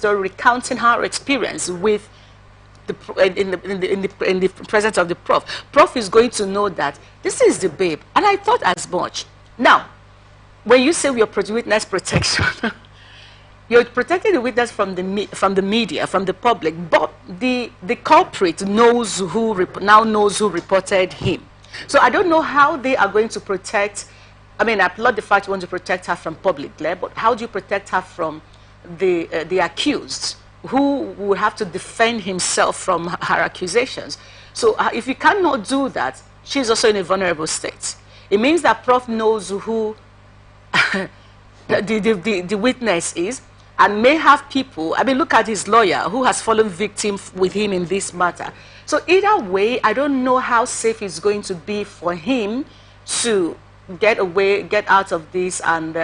story, recounting her experience with in the presence of the prof. Prof is going to know that this is the babe, and I thought as much. Now, when you say we are witness protection, you're protecting the witness from the media, from the public, but the culprit knows now knows who reported him. So I don't know how they are going to protect. I mean, I applaud the fact you want to protect her from public glare, but how do you protect her from the accused, who will have to defend himself from her accusations? So if you cannot do that, she's also in a vulnerable state. It means that Prof knows who the witness is, and may have people. I mean, look at his lawyer who has fallen victim with him in this matter. So either way, I don't know how safe it's going to be for him to get out of this, and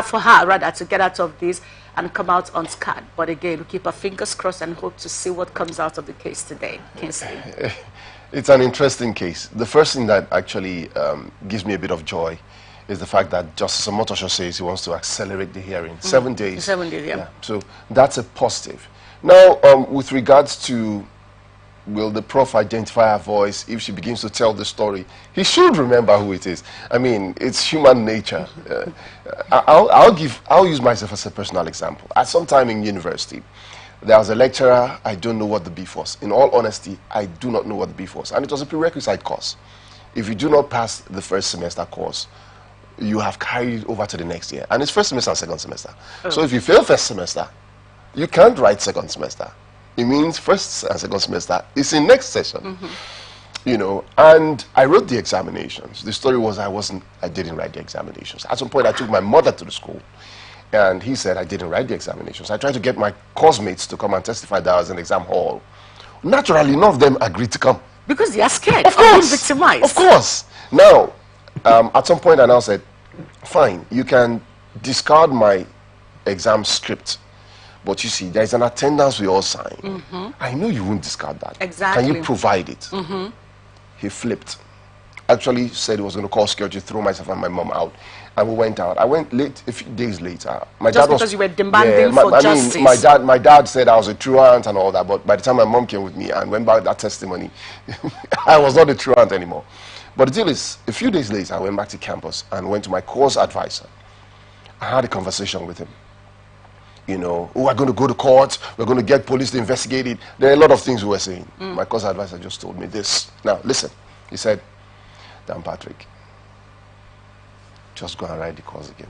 for her rather to get out of this and come out unscarred. But again, we keep our fingers crossed and hope to see what comes out of the case today. Kingsley. It's an interesting case. The first thing that actually gives me a bit of joy is the fact that Justice Omotosho says he wants to accelerate the hearing. 7 days. 7 days, yeah. So that's a positive. Now, with regards to will the prof identify her voice if she begins to tell the story, he should remember who it is. I mean, it's human nature. I'll use myself as a personal example. At some time in university, there was a lecturer. I don't know what the beef was. In all honesty, I do not know what the beef was. And it was a prerequisite course. If you do not pass the first semester course, you have carried it over to the next year. And it's first semester and second semester. Oh. So if you fail first semester, you can't write second semester. It means first and second semester is in next session. You know, and I wrote the examinations. The story was I didn't write the examinations. At some point, I took my mother to the school, and he said I didn't write the examinations. I tried to get my course mates to come and testify that I was in the exam hall. Naturally, none of them agreed to come. Because they are scared of being victimized. Of course. Now, at some point, I now said, fine, you can discard my exam script. But you see, there is an attendance we all sign. I know you won't discard that. Exactly. Can you provide it? He flipped. Actually said he was going to call security, throw myself and my mom out. And we went out. I went late, a few days later. My Just dad because you were demanding for justice. I mean, my dad said I was a truant and all that, but by the time my mom came with me and went back that testimony, I was not a truant anymore. But the deal is, a few days later, I went back to campus and went to my course advisor. I had a conversation with him. You know, we're going to go to court, we're going to get police to investigate it. There are a lot of things we were saying. My course advisor just told me this. Now, listen, he said, Dan Patrick, just go and write the course again.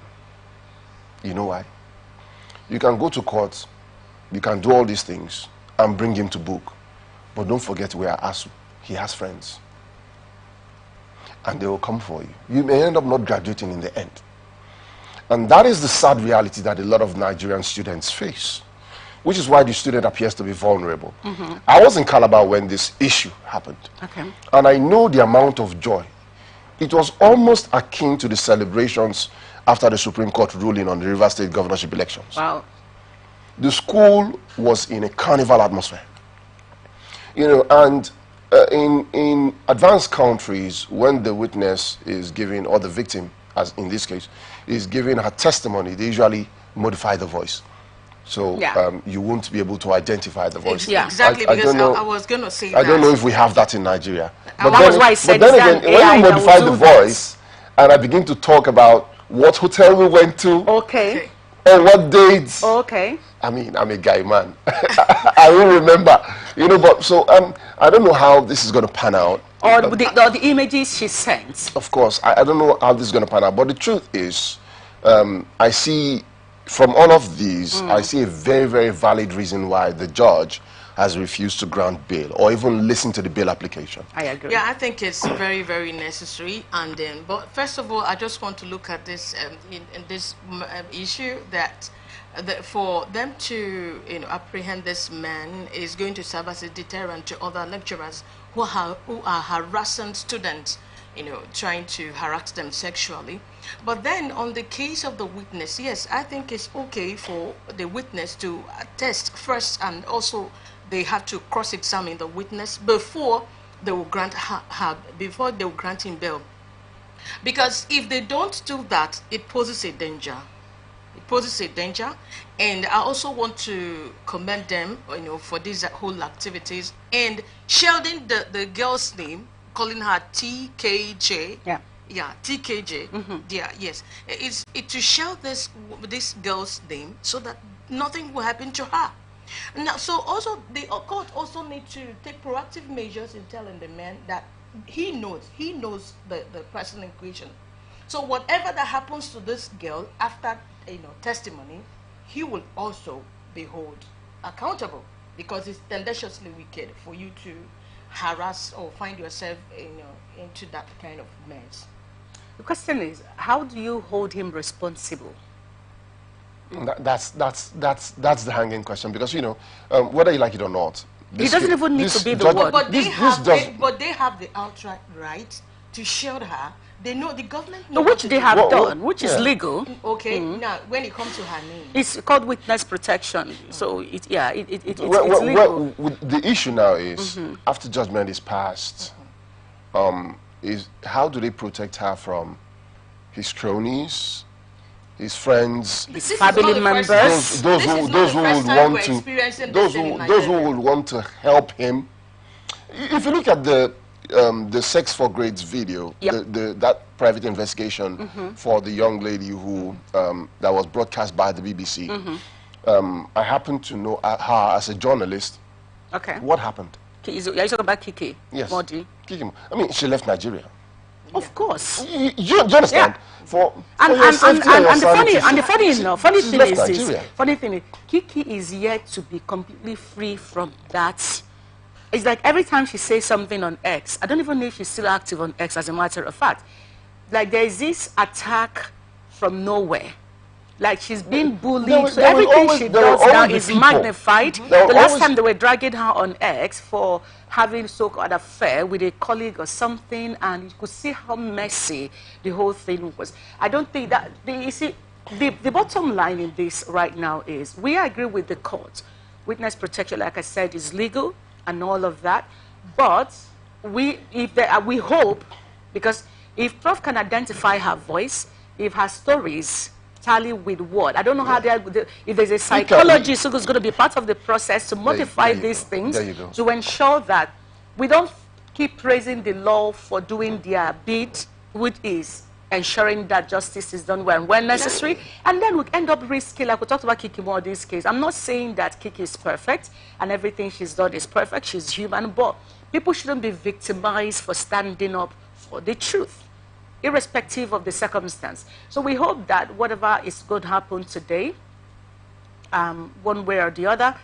You know why? You can go to court, you can do all these things and bring him to book. But don't forget where ASU, he has friends. And they will come for you. You may end up not graduating in the end. And that is the sad reality that a lot of Nigerian students face, which is why the student appears to be vulnerable. I was in Calabar when this issue happened. And I know the amount of joy. It was almost akin to the celebrations after the Supreme Court ruling on the Rivers State governorship elections. Wow. The school was in a carnival atmosphere. You know, and in advanced countries, when the witness is giving, or the victim, as in this case, is giving her testimony, they usually modify the voice. So you won't be able to identify the voice. Yeah, exactly, because I was going to say that. I don't know if we have that in Nigeria. But that was why I said but then again, when you modify the voice, and I begin to talk about what hotel we went to, or what dates, I mean, I'm a guy man. I will remember, you know, but so I don't know how this is going to pan out. Or the images she sent. Of course, I don't know how this is going to pan out. But the truth is, I see from all of these, I see a very, very valid reason why the judge has refused to grant bail or even listen to the bail application. I agree. Yeah, I think it's very, very necessary. And then, but first of all, I just want to look at this in this issue that for them to apprehend this man is going to serve as a deterrent to other lecturers who are harassing students, trying to harass them sexually. But then on the case of the witness, yes, I think it's okay for the witness to attest first, and also they have to cross-examine the witness before they will grant him bail. Because if they don't do that, it poses a danger. It poses a danger, and I also want to commend them, for these whole activities and shielding the girl's name, calling her TKJ. Yeah. Yeah, TKJ. Yeah, yes. It's to shield this girl's name so that nothing will happen to her. Now, so also the court also need to take proactive measures in telling the man that he knows the person in question. So whatever that happens to this girl after testimony, he will also be held accountable, because it's tenaciously wicked for you to harass or find yourself into that kind of mess. The question is, how do you hold him responsible? That's the hanging question, because whether you like it or not, He doesn't even need to be the one. But they have the outright right to shield her. They know, the government knows, which they have done, which is legal. Okay, now when it comes to her name, it's called witness protection. So it's legal. The issue now is, after judgment is passed, is how do they protect her from his cronies, his friends, his family members, those who would want to help him. If you look at the Sex for Grades video, that private investigation for the young lady who that was broadcast by the BBC, I happen to know her as a journalist. Okay. What happened? Are you talking about Kiki? Yes. Modi? Kiki. I mean, she left Nigeria. Of course. You understand? Yeah. And the funny thing is, Kiki is yet to be completely free from that. It's like every time she says something on X, I don't even know if she's still active on X, as a matter of fact. Like, there is this attack from nowhere. Like, she's being bullied, so everything she does now is magnified. The last time they were dragging her on X for having so-called affair with a colleague or something, and you could see how messy the whole thing was. I don't think that, you see, the bottom line in this right now is, we agree with the court. Witness protection, like I said, is legal and all of that, but we hope, because if Prof can identify her voice, if her stories tally with what, I don't know how if there's a psychologist who's going to be part of the process to modify these things to ensure that we don't keep praising the law for doing their bit, which is ensuring that justice is done when necessary, and then we end up risking, like we talked about Kiki Moore this case. I'm not saying that Kiki is perfect and everything she's done is perfect. She's human, but people shouldn't be victimized for standing up for the truth, irrespective of the circumstance. So we hope that whatever is going to happen today, one way or the other,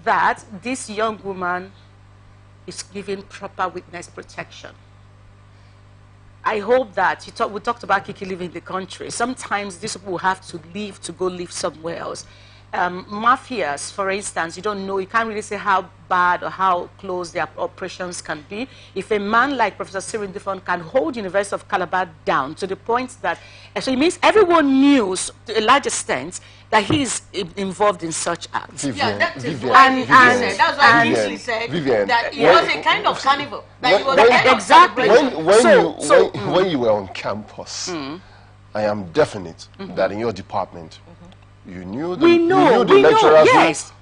that this young woman is given proper witness protection. I hope that we talked about Kiki leaving the country. Sometimes these people will have to leave to go live somewhere else. Mafias, for instance, you don't know, you can't really say how bad or how close their operations can be. If a man like Professor Cyril Diffon can hold University of Calabar down to the point that, so it means everyone knew to a large extent that he is involved in such acts. That's why he said that it was a kind of carnival. That it was exactly. When you were on campus, I am definite that in your department, you knew the lecturers. Yes.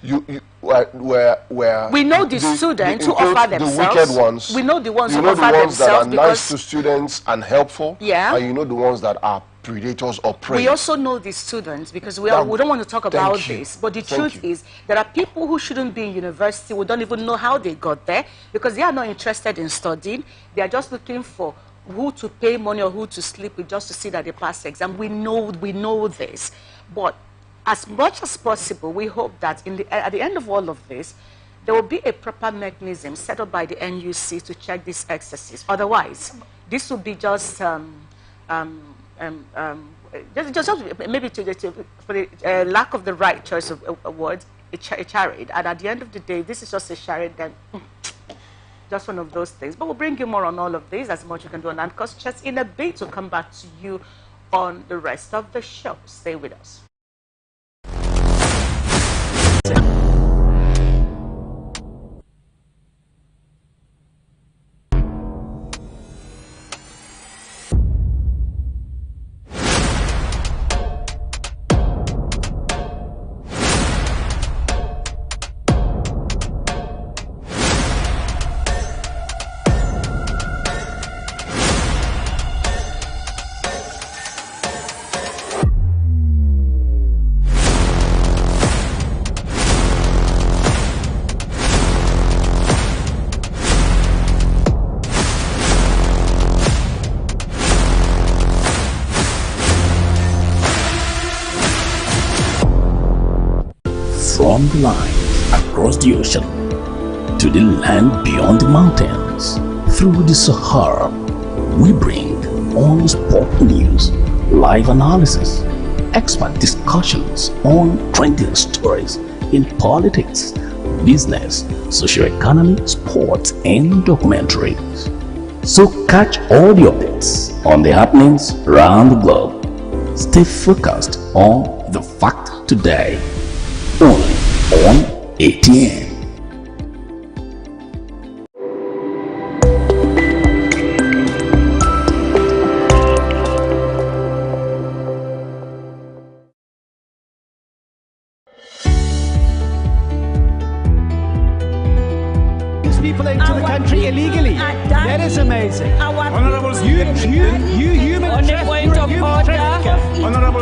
We know the students who offer themselves. The wicked ones. We know the ones who offer themselves. You know the ones that are nice to students and helpful. Yeah. And you know the ones that are predators or prey. We also know the students, because we don't want to talk about this. But the truth is, there are people who shouldn't be in university. We don't even know how they got there, because they are not interested in studying. They are just looking for who to pay money or who to sleep with just to see that they pass the exam. We know this. But as much as possible, we hope that at the end of all of this, there will be a proper mechanism set up by the NUC to check these excesses. Otherwise, this will be just maybe for the lack of the right choice of a word, a charade. And at the end of the day, this is just a charade, then just one of those things. But we'll bring you more on all of this, as much you can do on Anchor's Chats in a bit to come back to you on the rest of the show. Stay with us. from the lines across the ocean to the land beyond the mountains, through the Sahara, we bring on-spot news, live analysis, expert discussions on trending stories in politics, business, socio-economy, sports, and documentaries. So catch all the updates on the happenings around the globe. Stay focused on the fact today, only on ATN. People into the country illegally. That is amazing. Honorable You human trafficker. Honorable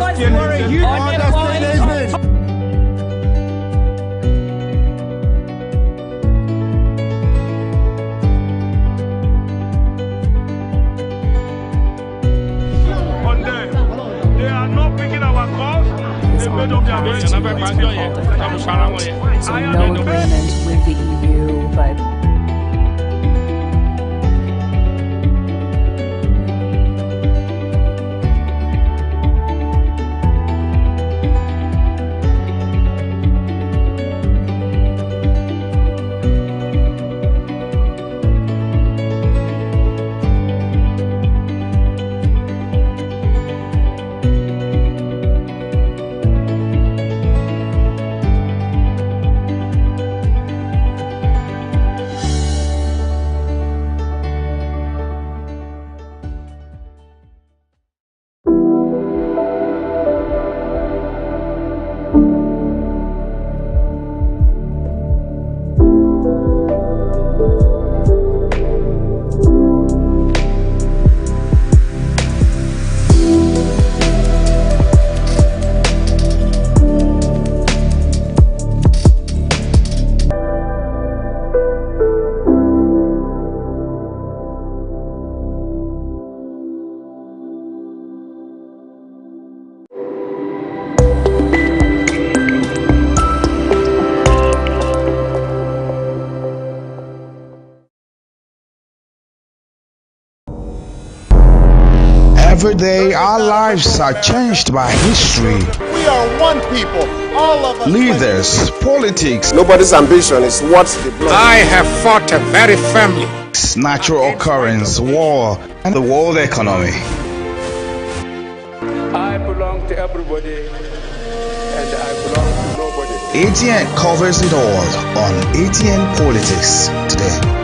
they are not picking our calls. They made up their minds. So no agreement with the EU, but Every day our lives are changed by history. We are one people, all of us. Leaders, politics, Nobody's ambition is what's the blood. I have fought very firmly. natural occurrence, war, and the world economy. I belong to everybody and I belong to nobody. ATN covers it all on ATN Politics today.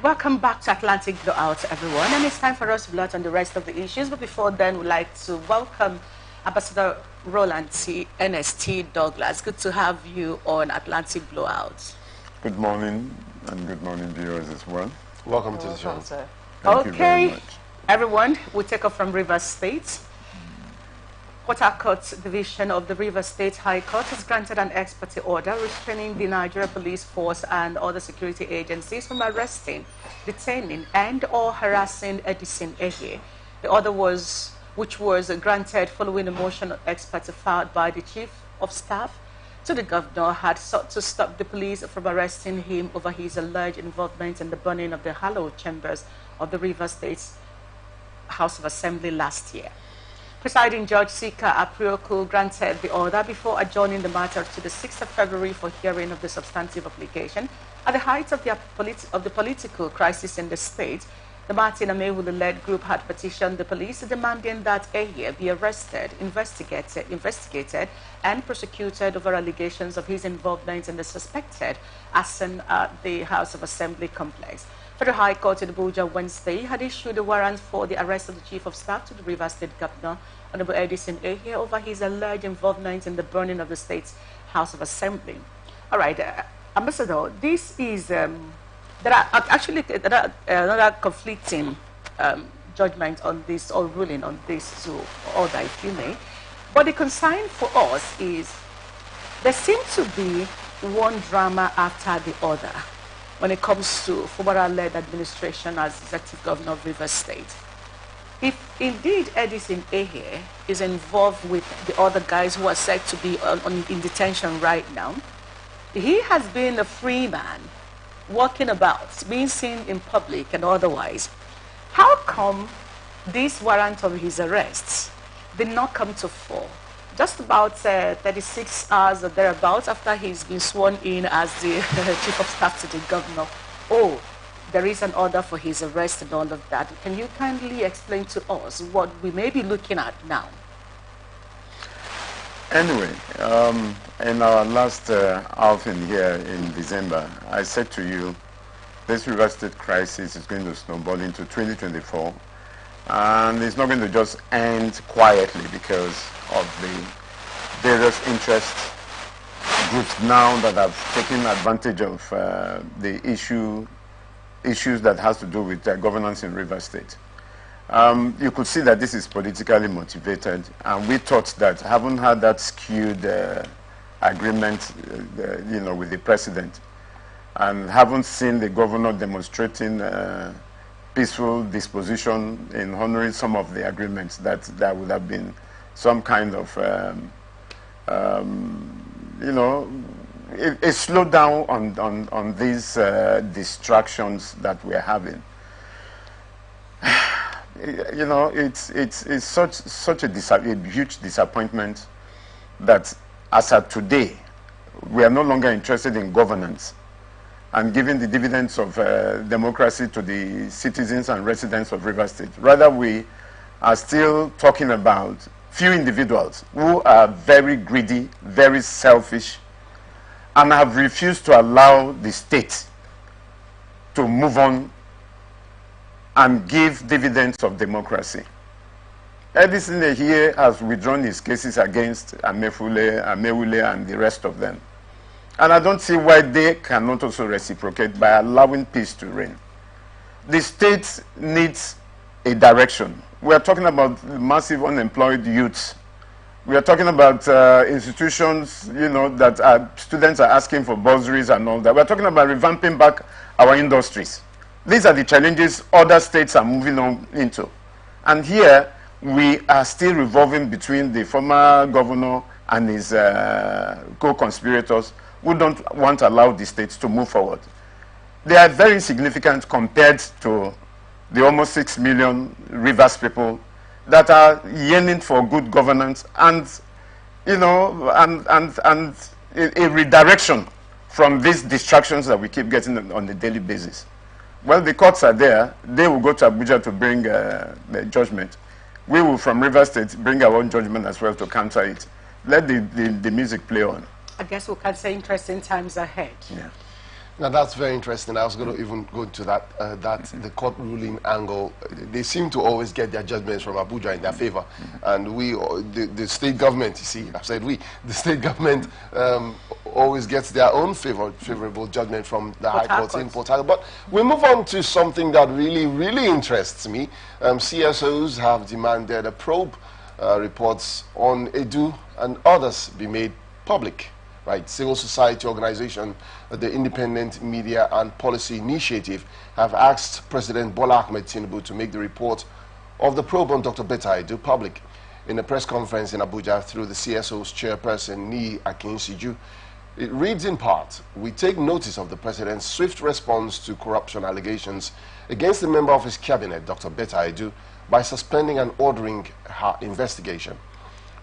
welcome back to Atlantic Blowout, everyone. And it's time for us to blowout on the rest of the issues. But before then, we'd like to welcome Ambassador Roland T. NST Douglas. Good to have you on Atlantic Blowout. Good morning, and good morning, viewers as well. Welcome to the show. Sir. Thank you very much. Everyone, we take off from Rivers State. Port Harcourt Division of the Rivers State High Court has granted an expertise order restraining the Nigeria Police Force and other security agencies from arresting, detaining, and/or harassing Edison Ehe. The order which was granted following a motion of expertise filed by the Chief of Staff to the Governor, had sought to stop the police from arresting him over his alleged involvement in the burning of the hallowed chambers of the Rivers State House of Assembly last year. Presiding Judge Sika Aprioku granted the order before adjourning the matter to the 6th of February for hearing of the substantive application. At the height of the political crisis in the state, the Martin Amewule-led group had petitioned the police demanding that Ehe be arrested, investigated, and prosecuted over allegations of his involvement in the suspected arson at the House of Assembly complex. Federal High Court in Abuja Wednesday had issued a warrant for the arrest of the Chief of Staff to the Rivers State Governor, Honorable Edison Ehe, over his alleged involvement in the burning of the state's House of Assembly. All right, Ambassador, this is, there are another conflicting judgment on this, or ruling on this to order, if you may. But the concern for us is there seems to be one drama after the other when it comes to Fubara-led administration as Executive Governor of Rivers State. If indeed Edison Ehe is involved with the other guys who are said to be in detention right now, he has been a free man, walking about, being seen in public and otherwise. How come this warrant of his arrests did not come to fore? Just about 36 hours or thereabouts after he's been sworn in as the Chief of Staff to the Governor. Oh, there is an order for his arrest and all of that. Can you kindly explain to us what we may be looking at now? Anyway, in our last outing here in December, I said to you, this Rivers State crisis is going to snowball into 2024, and it's not going to just end quietly because of the various interest groups now that have taken advantage of the issues that has to do with governance in Rivers State. You could see that this is politically motivated, and we thought that having had that skewed agreement, with the president, and haven't seen the governor demonstrating peaceful disposition in honoring some of the agreements, that there would have been some kind of, a slowdown on these distractions that we're having. It's such a huge disappointment that as of today, we are no longer interested in governance and giving the dividends of democracy to the citizens and residents of Rivers State. Rather, we are still talking about few individuals who are very greedy, very selfish, and have refused to allow the state to move on and give dividends of democracy. Edison Ehe has withdrawn his cases against Amewule and the rest of them. And I don't see why they cannot also reciprocate by allowing peace to reign. The state needs a direction. We are talking about massive unemployed youths. We are talking about institutions, that students are asking for bursaries and all that. We are talking about revamping back our industries. These are the challenges other states are moving on into. And here, we are still revolving between the former governor and his co-conspirators who don't want to allow the states to move forward. They are very significant compared to the almost 6 million Rivers people that are yearning for good governance and, a redirection from these distractions that we keep getting on a daily basis. Well, the courts are there. They will go to Abuja to bring the judgment. We will, from Rivers State, bring our own judgment as well to counter it. Let the music play on. I guess we can say interesting times ahead. Yeah. Now that's very interesting. I was going to even go into that, the court ruling angle. They seem to always get their judgments from Abuja in their favor. And we, the state government, you see, I've said we, the state government always gets their own favorable judgment from the High Court in Port Harcourt. But we move on to something that really interests me. CSOs have demanded a probe reports on Edu and others be made public. Right, civil society organization, the Independent Media and Policy Initiative, have asked President Bola Ahmed Tinubu to make the report of the probe on Dr. Betta Edu public. In a press conference in Abuja through the CSO's chairperson, Ni Akinsiju, it reads in part, "We take notice of the President's swift response to corruption allegations against the member of his cabinet, Dr. Betta Edu, by suspending and ordering her investigation.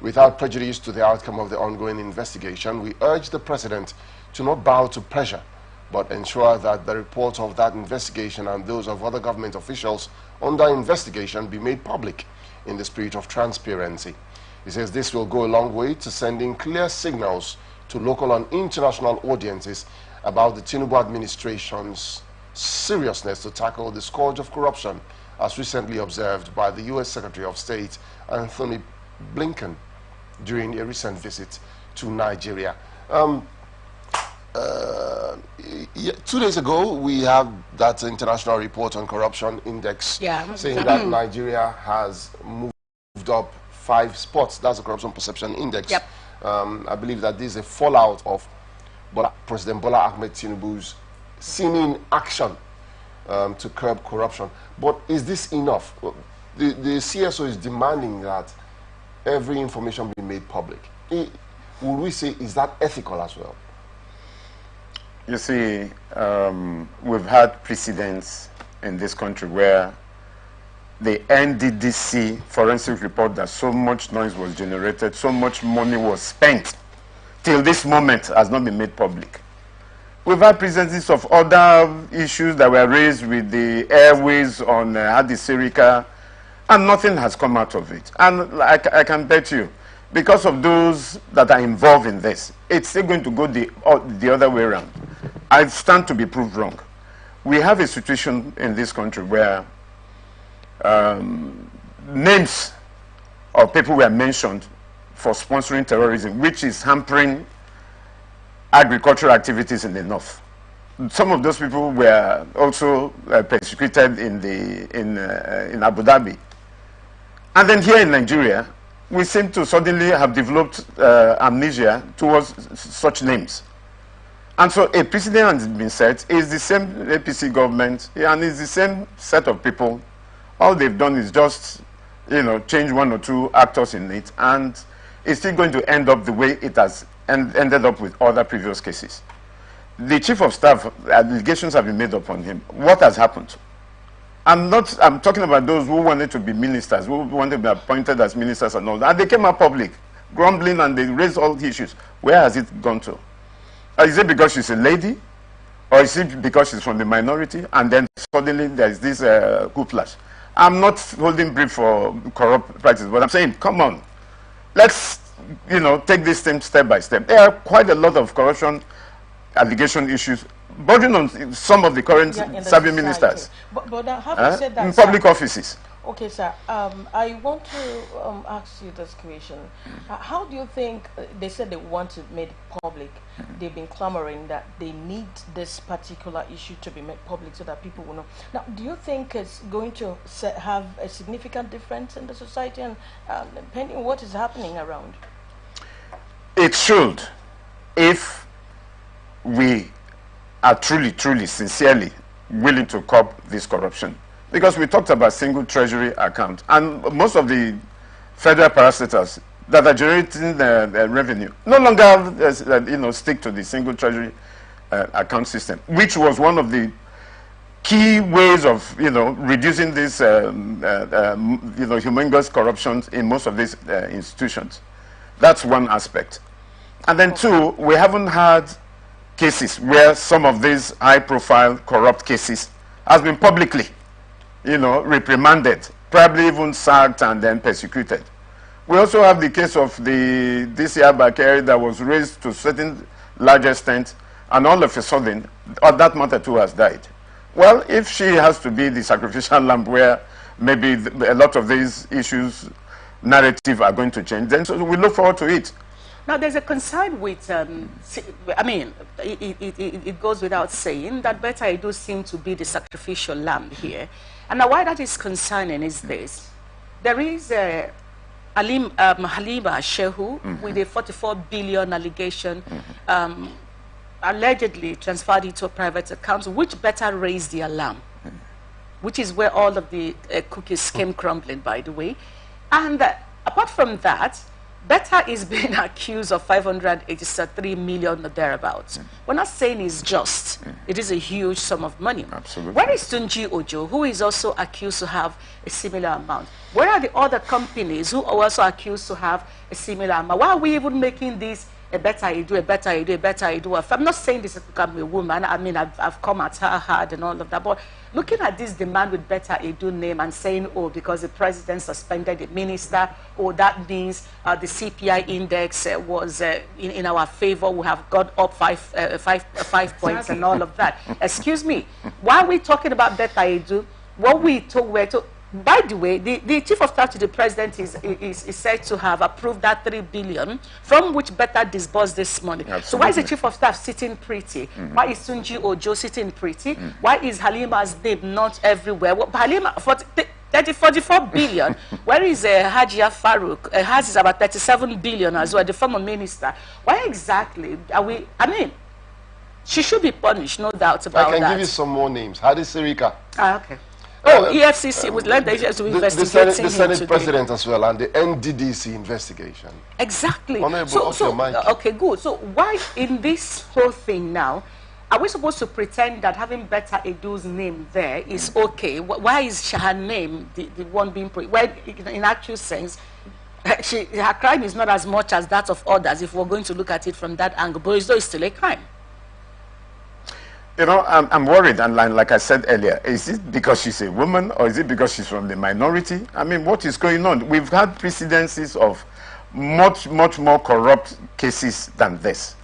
Without prejudice to the outcome of the ongoing investigation, we urge the President to not bow to pressure, but ensure that the report of that investigation and those of other government officials under investigation be made public in the spirit of transparency." He says this will go a long way to sending clear signals to local and international audiences about the Tinubu administration's seriousness to tackle the scourge of corruption, as recently observed by the U.S. Secretary of State, Anthony Blinken, during a recent visit to Nigeria. 2 days ago, we have that international report on corruption index saying that Nigeria has moved up 5 spots. That's the corruption perception index. Yep. I believe that this is a fallout of President Bola Ahmed Tinubu's seeming action to curb corruption. But is this enough? The CSO is demanding that every information be made public. Would we say, is that ethical as well? You see, we've had precedents in this country where the NDDC forensic report that so much noise was generated, so much money was spent, till this moment has not been made public. We've had precedents of other issues that were raised with the airways on Hadi Sirika, and nothing has come out of it. And I can bet you, because of those that are involved in this, it's still going to go the other way around. I stand to be proved wrong. We have a situation in this country where names of people were mentioned for sponsoring terrorism, which is hampering agricultural activities in the north. Some of those people were also persecuted in Abu Dhabi. And then here in Nigeria, we seem to suddenly have developed amnesia towards such names. And so a precedent has been set. It's the same APC government, and it's the same set of people. All they've done is just, change 1 or 2 actors in it, and it's still going to end up the way it has ended up with other previous cases. The chief of staff, allegations have been made upon him. What has happened? I'm talking about those who wanted to be ministers, who wanted to be appointed as ministers and all that. And they came out public, grumbling, and they raised all the issues. Where has it gone to? Is it because she's a lady? Or is it because she's from the minority? And then suddenly there's this coup flash. I'm not holding brief for corrupt practice, but I'm saying, come on, let's take this thing step by step. There are quite a lot of corruption allegation issues bordering on some of the current serving ministers. But having said that, in public offices. Okay, sir. I want to ask you this question. How do you think, they said they want it made public. They've been clamoring that they need this particular issue to be made public so that people will know. Now, do you think it's going to have a significant difference in the society, and depending on what is happening around? It should, if we are truly, sincerely willing to curb this corruption. Because we talked about single treasury account, and most of the federal parastatals that are generating the revenue no longer stick to the single treasury account system, which was one of the key ways of reducing this humongous corruption in most of these institutions. That's one aspect. And then 2, we haven't had cases where some of these high-profile corrupt cases has been publicly, reprimanded, probably even sacked and then persecuted. We also have the case of the DCI Bakari that was raised to a certain large extent and all of a sudden, that mother too has died. Well, if she has to be the sacrificial lamb where maybe a lot of these issues, narrative are going to change, then so we look forward to it. Now, there's a concern with, I mean, it goes without saying that Betta Edu seem to be the sacrificial lamb here. And now why that is concerning is this. There is Halima Shehu with a 44 billion allegation allegedly transferred into a private account, which Betta raised the alarm, which is where all of the cookies came crumbling, by the way. And apart from that, Betta is being accused of 583 million or thereabouts. We're not saying it's just. It is a huge sum of money. Absolutely. Where is Tunji Ojo, who is also accused to have a similar amount? Where are the other companies who are also accused to have a similar amount? Why are we even making this a Betta Edu, a Betta Edu, a Betta Edu? I'm not saying this because I'm a woman. I mean, I've come at her hard and all of that. But looking at this demand with Betta Edu name and saying, oh, because the president suspended the minister, oh, that means the CPI index was in our favor. We have got up five points and all of that. Excuse me. Why are we talking about Betta Edu? What we told, by the way, the chief of staff to the president is said to have approved that 3 billion from which Betta disbursed this money. Absolutely. So why is the chief of staff sitting pretty? Why is Tunji Ojo sitting pretty? Why is Halima's name not everywhere? Well, Halima, 44 billion. Where is Hajia Farouk? Hers is about 37 billion as well, the former minister. Why exactly are we, I mean, she should be punished, no doubt about that. I can give you some more names. Hadi Sirika. Ah, okay. Oh, EFCC would let the EFCC investigate the Senate President as well, and the NDDC investigation. Exactly. Honorable, okay, good. So why in this whole thing now, are we supposed to pretend that having Betta Edu's name there is okay? Why is her name the one being well, in actual sense, her crime is not as much as that of others if we're going to look at it from that angle, but it's still a crime. You know, I'm worried, and like I said earlier, is it because she's a woman or is it because she's from the minority? I mean, what is going on? We've had precedences of much more corrupt cases than this.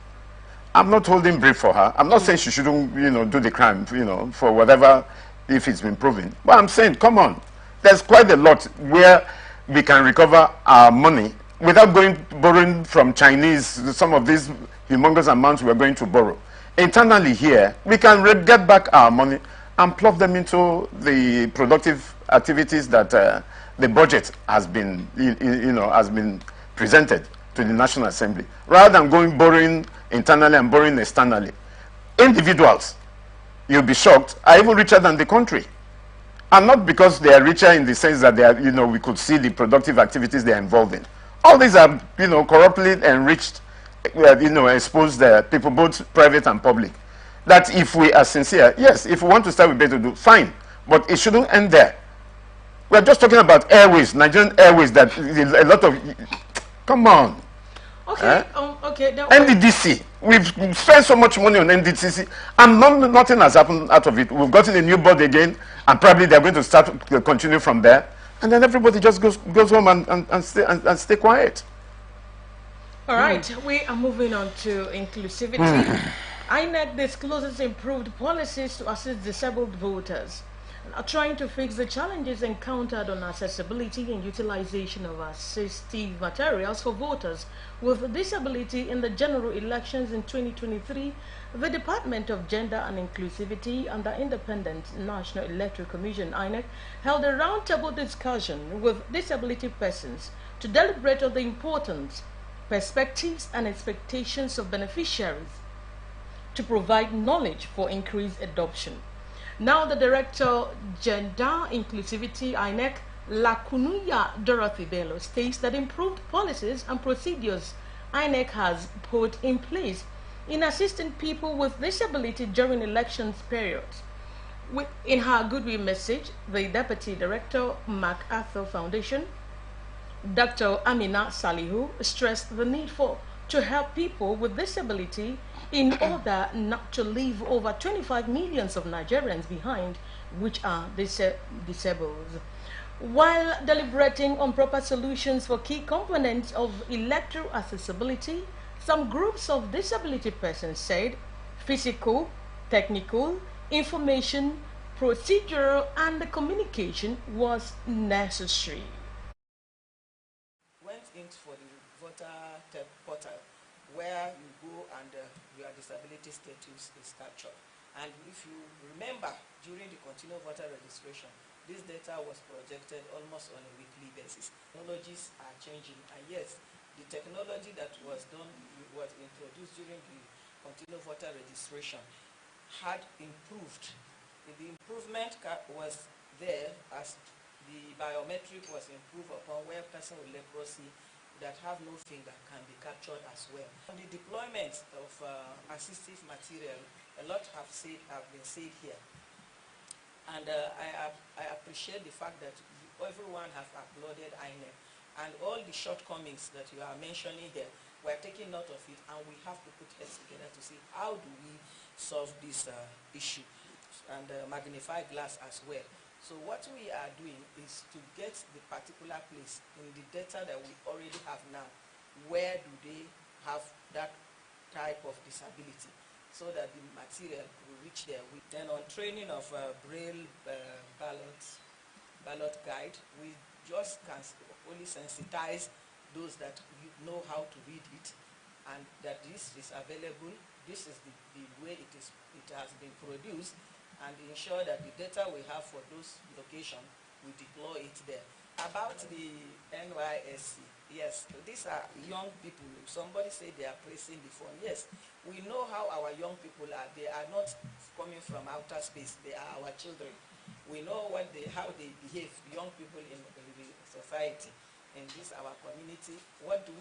I'm not holding brief for her. I'm not saying she shouldn't, do the crime, for whatever, if it's been proven. But I'm saying, come on, there's quite a lot where we can recover our money without borrowing from Chinese, some of these humongous amounts we're going to borrow. Internally here, we can get back our money and plug them into the productive activities that the budget has been, has been presented to the National Assembly, rather than borrowing internally and borrowing externally. Individuals, you'll be shocked, are even richer than the country. And not because they are richer in the sense that they are, we could see the productive activities they are involved in. All these are, corruptly enriched, expose the people, both private and public. That if we are sincere, yes, if we want to start with Betta Edu, fine, but it shouldn't end there. We're just talking about airways, Nigerian airways, that a lot of, come on. Okay, okay. NDDC, we've spent so much money on NDDC, and nothing has happened out of it. We've gotten a new board again, and probably they're going to start continue from there, and then everybody just goes home and stay quiet. All right, we are moving on to inclusivity. INEC discloses improved policies to assist disabled voters, trying to fix the challenges encountered on accessibility and utilization of assistive materials for voters with disability in the general elections in 2023. The Department of Gender and Inclusivity and the Independent National Electoral Commission, INEC, held a roundtable discussion with disability persons to deliberate on the importance, perspectives and expectations of beneficiaries to provide knowledge for increased adoption. Now the Director, Gender Inclusivity, INEC, Lakunuya Dorothy Bello, states that improved policies and procedures INEC has put in place in assisting people with disability during elections periods. In her goodwill message, the Deputy Director, MacArthur Foundation, Dr. Amina Salihu, stressed the need to help people with disability in order not to leave over 25 million of Nigerians behind, which are disabled. While deliberating on proper solutions for key components of electoral accessibility, some groups of disability persons said physical, technical, information, procedural, and the communication was necessary. Went in for the voter portal where you go and your disability status is captured. And if you remember, during the continual voter registration, this data was projected almost on a weekly basis. Technologies are changing, and yes, the technology that was introduced during the continual voter registration had improved. The improvement was there as the biometric was improved upon, where person with leprosy that have no finger can be captured as well. On the deployment of assistive material, a lot have been said here. And I appreciate the fact that everyone has applauded INEC, and all the shortcomings that you are mentioning here, we're taking note of it, and we have to put heads together to see how do we solve this issue, and magnify glass as well. So what we are doing is to get the particular place in the data that we already have now, where do they have that type of disability, so that the material will reach there. Then on training of braille ballot guide, we just can only sensitize those that know how to read it, and that this is available. This is the way it has been produced, and ensure that the data we have for those locations, we deploy it there. About the NYSC, yes, these are young people. Somebody said they are pressing the phone. Yes, we know how our young people are. They are not coming from outer space. They are our children. We know how they behave, young people in the society, in this our community. What do?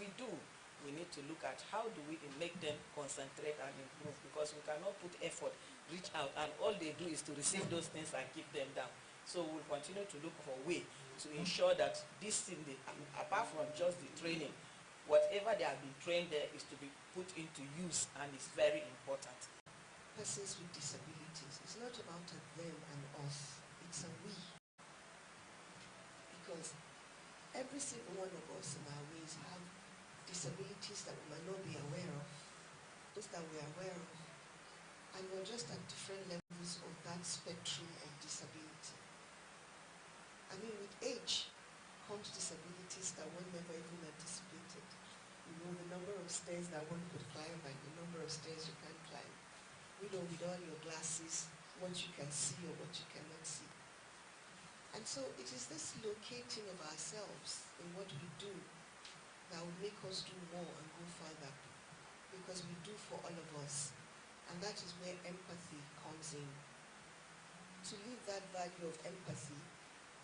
We need to look at how do we make them concentrate and improve, because we cannot put effort, reach out, and all they do is to receive those things and keep them down. So we'll continue to look for a way to ensure that this thing, apart from just the training, whatever they have been trained there is to be put into use, and it's very important. Persons with disabilities, it's not about a them and us, it's a we. Because every single one of us in our ways have disabilities that we might not be aware of, those that we are aware of, and we're just at different levels of that spectrum of disability. I mean, with age comes disabilities that one never even anticipated. You know, the number of stairs that one could climb and the number of stairs you can't climb. We know with all your glasses, what you can see or what you cannot see. And so it is this locating of ourselves in what we do that will make us do more and go further, because we do for all of us. And that is where empathy comes in. To live that value of empathy,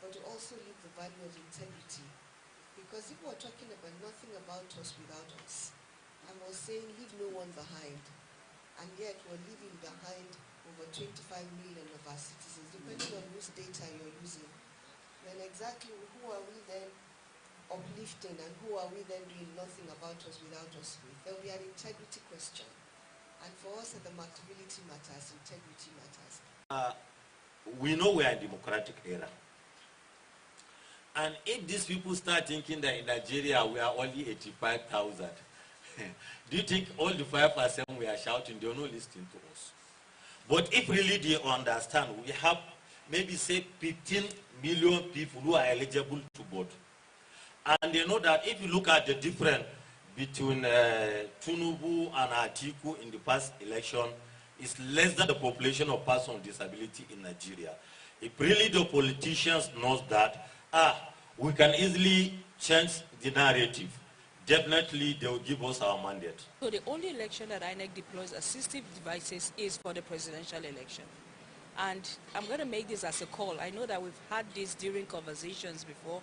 but to also live the value of integrity. Because if we're talking about nothing about us without us, and we're saying leave no one behind, and yet we're leaving behind over 25 million of our citizens, depending on whose data you're using, then exactly who are we then uplifting, and who are we then doing nothing about us without us with? There'll be an integrity question. And for us at the Marketability Matters, integrity matters. We know we are in democratic era. And if these people start thinking that in Nigeria we are only 85,000, do you think all the 5% we are shouting, they are not listening to us? But if really they understand, we have maybe say 15 million people who are eligible to vote. And they know that if you look at the difference between Tinubu and Atiku in the past election, it's less than the population of persons with disability in Nigeria. If really the politicians know that, we can easily change the narrative, definitely they will give us our mandate. So the only election that INEC deploys assistive devices is for the presidential election. And I'm going to make this as a call. I know that we've had this during conversations before,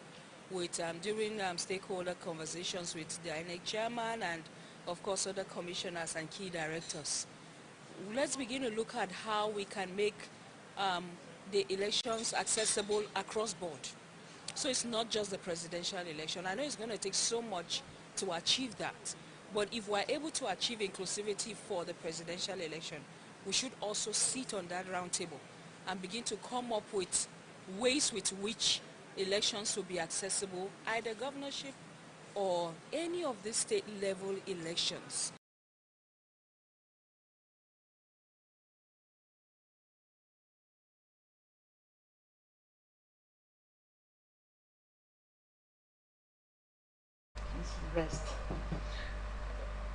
with during stakeholder conversations with the INEC chairman and of course other commissioners and key directors. Let's begin to look at how we can make the elections accessible across board. So it's not just the presidential election. I know it's going to take so much to achieve that, but if we're able to achieve inclusivity for the presidential election, we should also sit on that round table and begin to come up with ways with which elections will be accessible, either governorship or any of the state level elections. rest.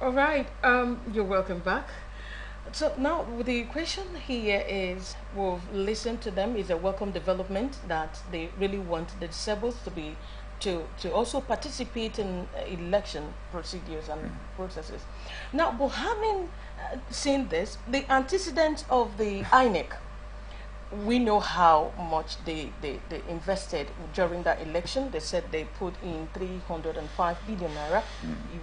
All right, you're welcome back. So now the question here is, we've listened to them, is a welcome development that they really want the disabled to be, to also participate in election procedures and processes. Now, but having seen this, the antecedents of the INEC, we know how much they invested during that election. They said they put in 305 billion naira.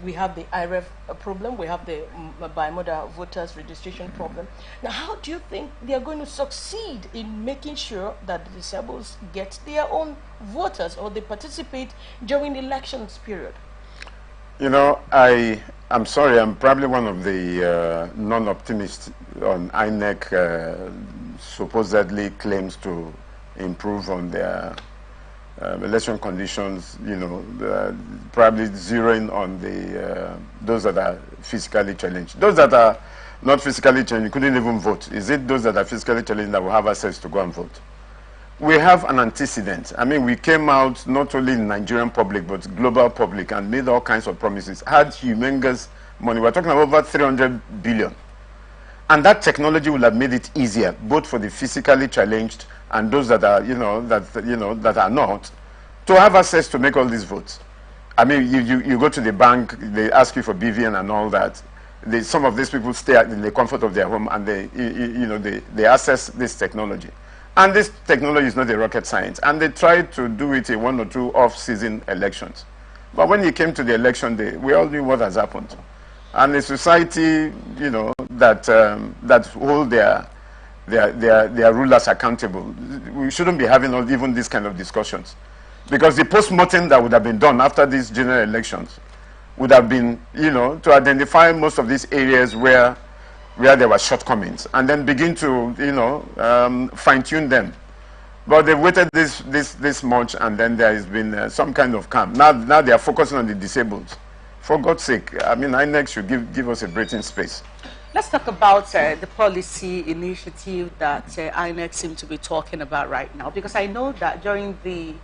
We have the IREF problem. We have the bimodal voters registration problem. Now, how do you think they are going to succeed in making sure that the disabled get their own voters, or they participate during the elections period? You know, I'm sorry, I'm probably one of the non-optimists on INEC supposedly claims to improve on their election conditions, you know, probably zeroing on the those that are physically challenged. Those that are not physically challenged couldn't even vote. Is it those that are physically challenged that will have access to go and vote? We have an antecedent. I mean, we came out not only in Nigerian public, but global public, and made all kinds of promises, had humongous money. We're talking about over 300 billion. And that technology will have made it easier, both for the physically challenged and those that are, that are not, to have access to make all these votes. I mean, you go to the bank, they ask you for BVN and all that. Some of these people stay in the comfort of their home, and they access this technology. And this technology is not a rocket science. And they tried to do it in 1 or 2 off-season elections. But when it came to the election day, we all knew what has happened. And a society, you know, that hold their rulers accountable, we shouldn't be having even these kind of discussions, because the post-mortem that would have been done after these general elections would have been, you know, to identify most of these areas where there were shortcomings, and then begin to, you know, fine-tune them. But they've waited this much, and then there has been some kind of calm. Now they are focusing on the disabled. For God's sake, I mean, INEC should give us a breathing space. Let's talk about the policy initiative that INEC seem to be talking about right now, because I know that during the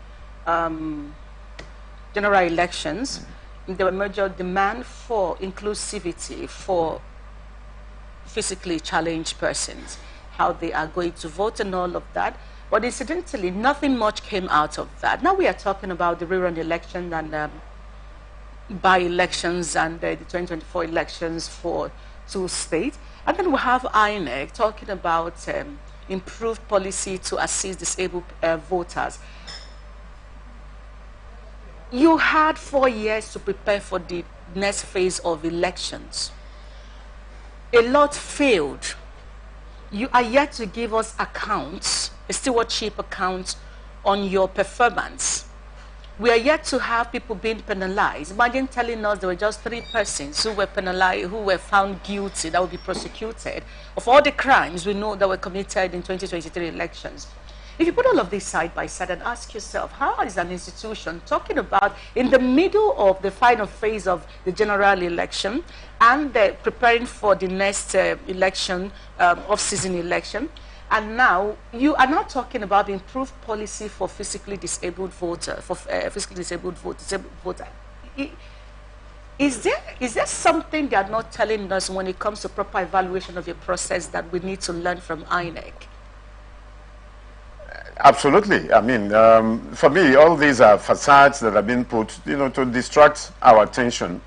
general elections, there was a major demand for inclusivity for physically challenged persons, how they are going to vote and all of that. But incidentally, nothing much came out of that. Now we are talking about the rerun election and by-elections and the 2024 elections for 2 states. And then we have INEC talking about improved policy to assist disabled voters. You had 4 years to prepare for the next phase of elections. A lot failed. You are yet to give us accounts, a stewardship account on your performance. We are yet to have people being penalized. Imagine telling us there were just 3 persons who were penalized, who were found guilty, that would be prosecuted of all the crimes we know that were committed in 2023 elections. If you put all of this side by side and ask yourself, how is an institution talking about in the middle of the final phase of the general election and preparing for the next election, off-season election, and now you are not talking about the improved policy for physically disabled voter, Is there something they are not telling us when it comes to proper evaluation of your process that we need to learn from INEC? Absolutely. I mean, for me, all these are facades that have been put, you know, to distract our attention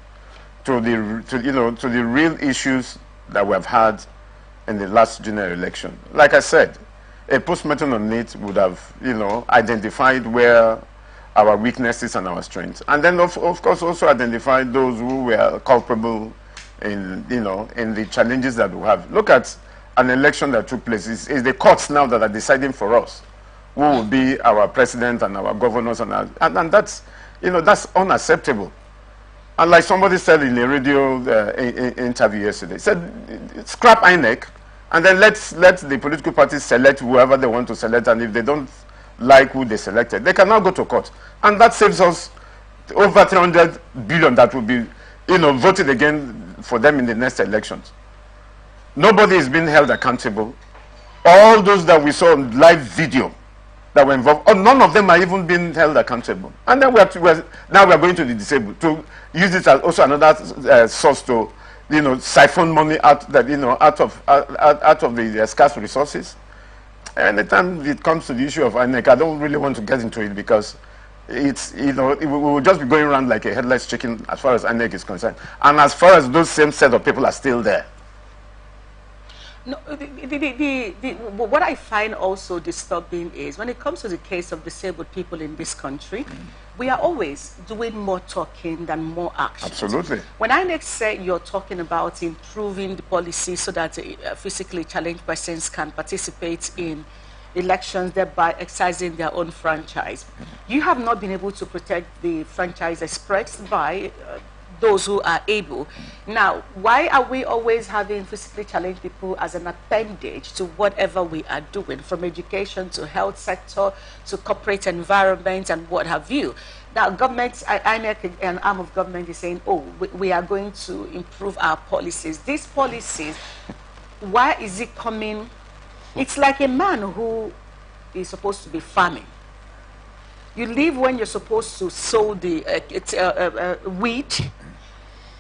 to the real issues that we have had in the last general election. Like I said, a post-mortem on it would have, you know, identified where our weaknesses and our strengths, and then of course also identified those who were culpable in, you know, in the challenges that we have. Look at an election that took place. It's the courts now that are deciding for us who will be our president and our governors, and that's, you know, that's unacceptable. And like somebody said in a radio interview yesterday, said, scrap INEC, and then let the political parties select whoever they want to select, and if they don't like who they selected, they can now go to court. And that saves us over 300 billion that will be, you know, voted again for them in the next elections. Nobody is being held accountable. All those that we saw on live video that were involved. Oh, none of them are even being held accountable. And then now we are going to the disabled to use it as also another source to, siphon money out that out of the scarce resources. Anytime it comes to the issue of INEC, I don't really want to get into it because it's we will just be going around like a headless chicken as far as INEC is concerned, and as far as those same set of people are still there. No, what I find also disturbing is when it comes to the case of disabled people in this country, we are always doing more talking than more action. Absolutely. When INEC said you're talking about improving the policy so that physically challenged persons can participate in elections, thereby exercising their own franchise, you have not been able to protect the franchise expressed by those who are able. Now, why are we always having physically challenged people as an appendage to whatever we are doing, from education to health sector to corporate environment and what have you? Now, government, INEC, an arm of government, is saying, oh, we are going to improve our policies. These policies, why is it coming? It's like a man who is supposed to be farming. You leave when you're supposed to sow the wheat.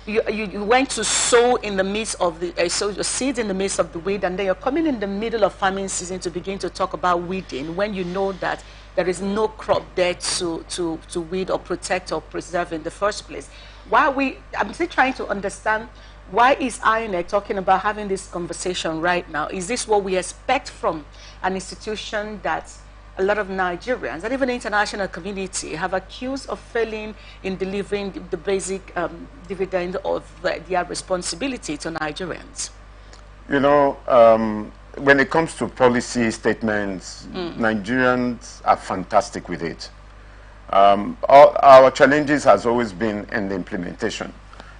You went to sow in the midst of the sow your seeds in the midst of the wheat, and then you're coming in the middle of farming season to begin to talk about weeding when you know that there is no crop there to weed or protect or preserve in the first place. I'm still trying to understand, why is INEC talking about having this conversation right now? Is this what we expect from an institution that a lot of Nigerians and even the international community have accused of failing in delivering the basic dividend of their responsibility to Nigerians? When it comes to policy statements, Nigerians are fantastic with it. Our challenges has always been in the implementation.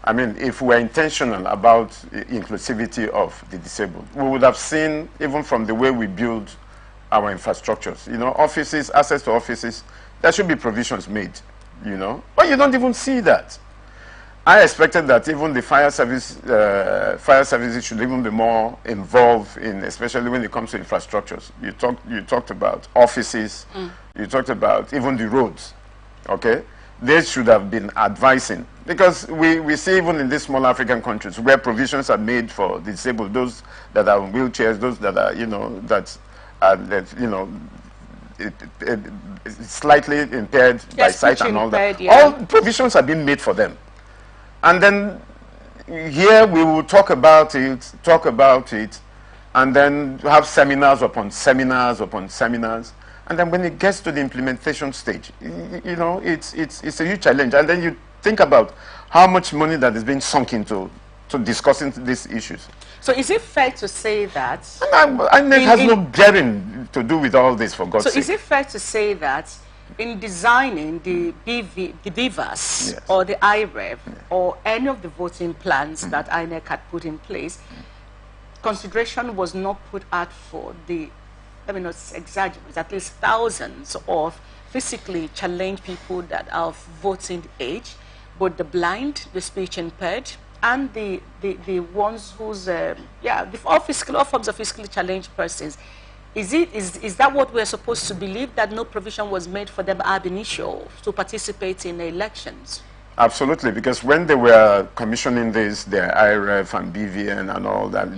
I mean, if we're intentional about inclusivity of the disabled, we would have seen, even from the way we build our infrastructures, offices, access to offices, there should be provisions made, but you don't even see that. I expected that even the fire services should even be more involved in, especially when it comes to infrastructures. You talked about offices, you talked about even the roads, okay? They should have been advising, because we see even in these small African countries where provisions are made for the disabled, those that are in wheelchairs, those that are, slightly impaired by sight and all that. Yeah. All provisions have been made for them. And then here we will talk about it, and then have seminars upon seminars upon seminars. And then when it gets to the implementation stage, it's a huge challenge. And then you think about how much money that is being sunk into discussing these issues. So is it fair to say that... INEC has no bearing to do with all this, for God's sake. So is it fair to say that in designing the BVAS, yes, or the IREV, yes, or any of the voting plans that INEC had put in place, consideration was not put out for the, let me not exaggerate, at least thousands of physically challenged people that are of voting age, both the blind, the speech impaired, and the ones who's all forms of physically challenged persons. Is that what we're supposed to believe, that no provision was made for them ab initio to participate in the elections? Absolutely, because when they were commissioning this, their IRF and BVN and all that,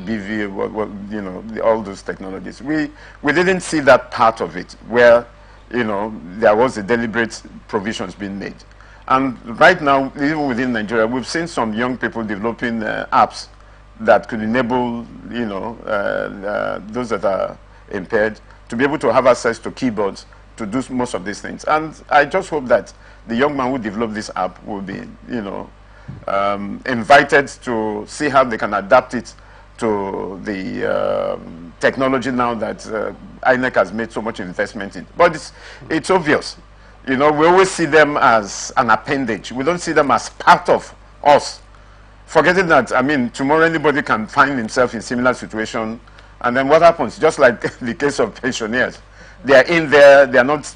all those technologies, we didn't see that part of it where, there was a deliberate provisions being made. And right now, even within Nigeria, we've seen some young people developing apps that could enable, those that are impaired to be able to have access to keyboards to do most of these things. And I just hope that the young man who developed this app will be, invited to see how they can adapt it to the technology now that INEC has made so much investment in. But it's obvious. We always see them as an appendage. We don't see them as part of us. Forgetting that, tomorrow anybody can find himself in similar situation. And then what happens? Just like the case of pensioners. They are in there, they are not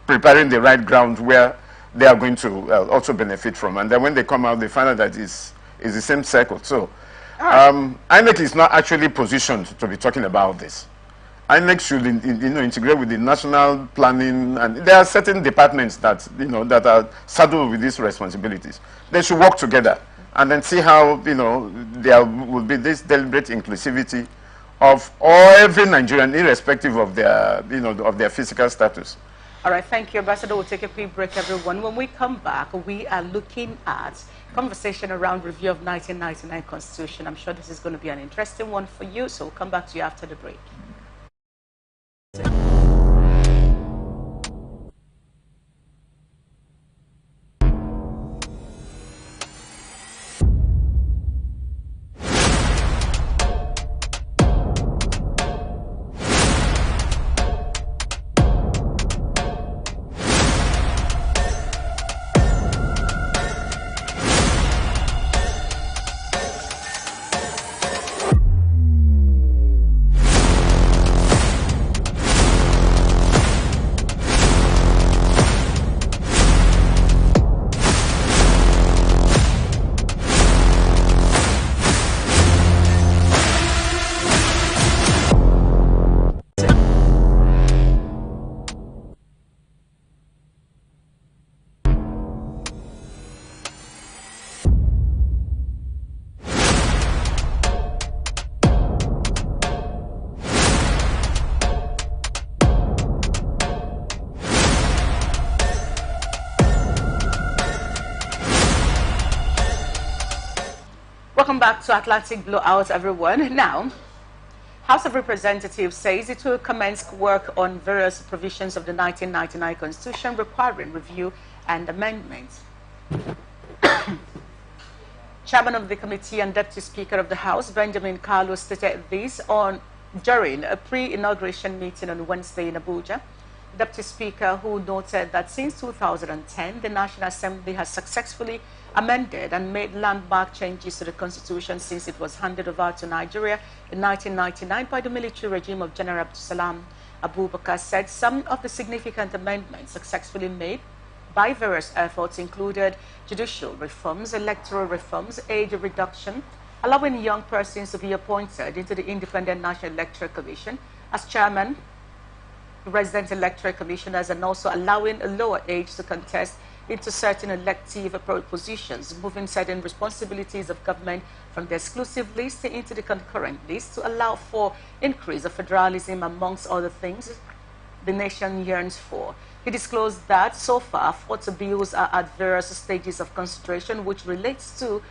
preparing the right ground where they are going to also benefit from. And then when they come out, they find out that it's the same circle. So INEC is not actually positioned to be talking about this. INEC should integrate with the national planning, and there are certain departments that that are saddled with these responsibilities. They should work together and then see how there will be this deliberate inclusivity of every Nigerian, irrespective of their of their physical status. All right, thank you, Ambassador. We'll take a quick break, everyone. When we come back, we are looking at conversation around review of 1999 Constitution. I'm sure this is going to be an interesting one for you, so we'll come back to you after the break. Welcome back to Atlantic Blowout, everyone. Now, House of Representatives says it will commence work on various provisions of the 1999 Constitution requiring review and amendment. Chairman of the Committee and Deputy Speaker of the House, Benjamin Carlos, stated this during a pre-inauguration meeting on Wednesday in Abuja. Deputy Speaker, who noted that since 2010, the National Assembly has successfully amended and made landmark changes to the Constitution since it was handed over to Nigeria in 1999 by the military regime of General Abdulsalam Abubakar, said some of the significant amendments successfully made by various efforts included judicial reforms, electoral reforms, age reduction, allowing young persons to be appointed into the Independent National Electoral Commission as chairman, resident electoral commissioners, and also allowing a lower age to contest into certain elective positions, moving certain responsibilities of government from the exclusive list into the concurrent list to allow for increase of federalism, amongst other things the nation yearns for. He disclosed that so far 40 bills are at various stages of consideration, which relates to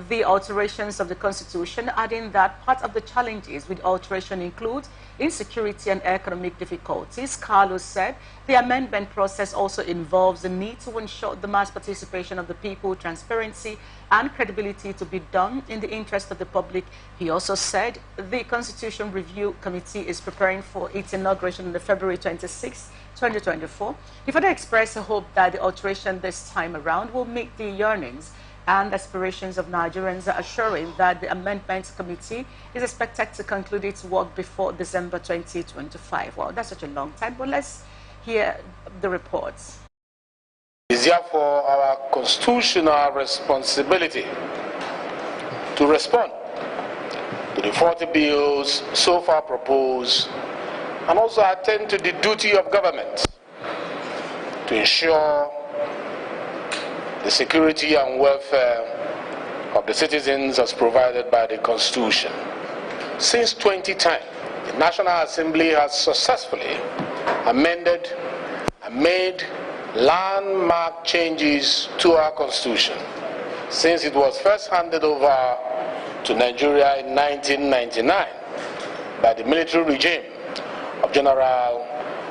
the alterations of the Constitution, adding that part of the challenges with alteration include insecurity and economic difficulties. Carlos said the amendment process also involves the need to ensure the mass participation of the people, transparency and credibility to be done in the interest of the public. He also said the Constitution Review Committee is preparing for its inauguration on February 26, 2024. He further expressed a hope that the alteration this time around will meet the yearnings and aspirations of Nigerians, assuring that the Amendments Committee is expected to conclude its work before December 2025. Well, that's such a long time, but let's hear the reports. It is therefore our constitutional responsibility to respond to the 40 bills so far proposed and also attend to the duty of government to ensure the security and welfare of the citizens as provided by the Constitution. Since 2010, the National Assembly has successfully amended and made landmark changes to our Constitution since it was first handed over to Nigeria in 1999 by the military regime of General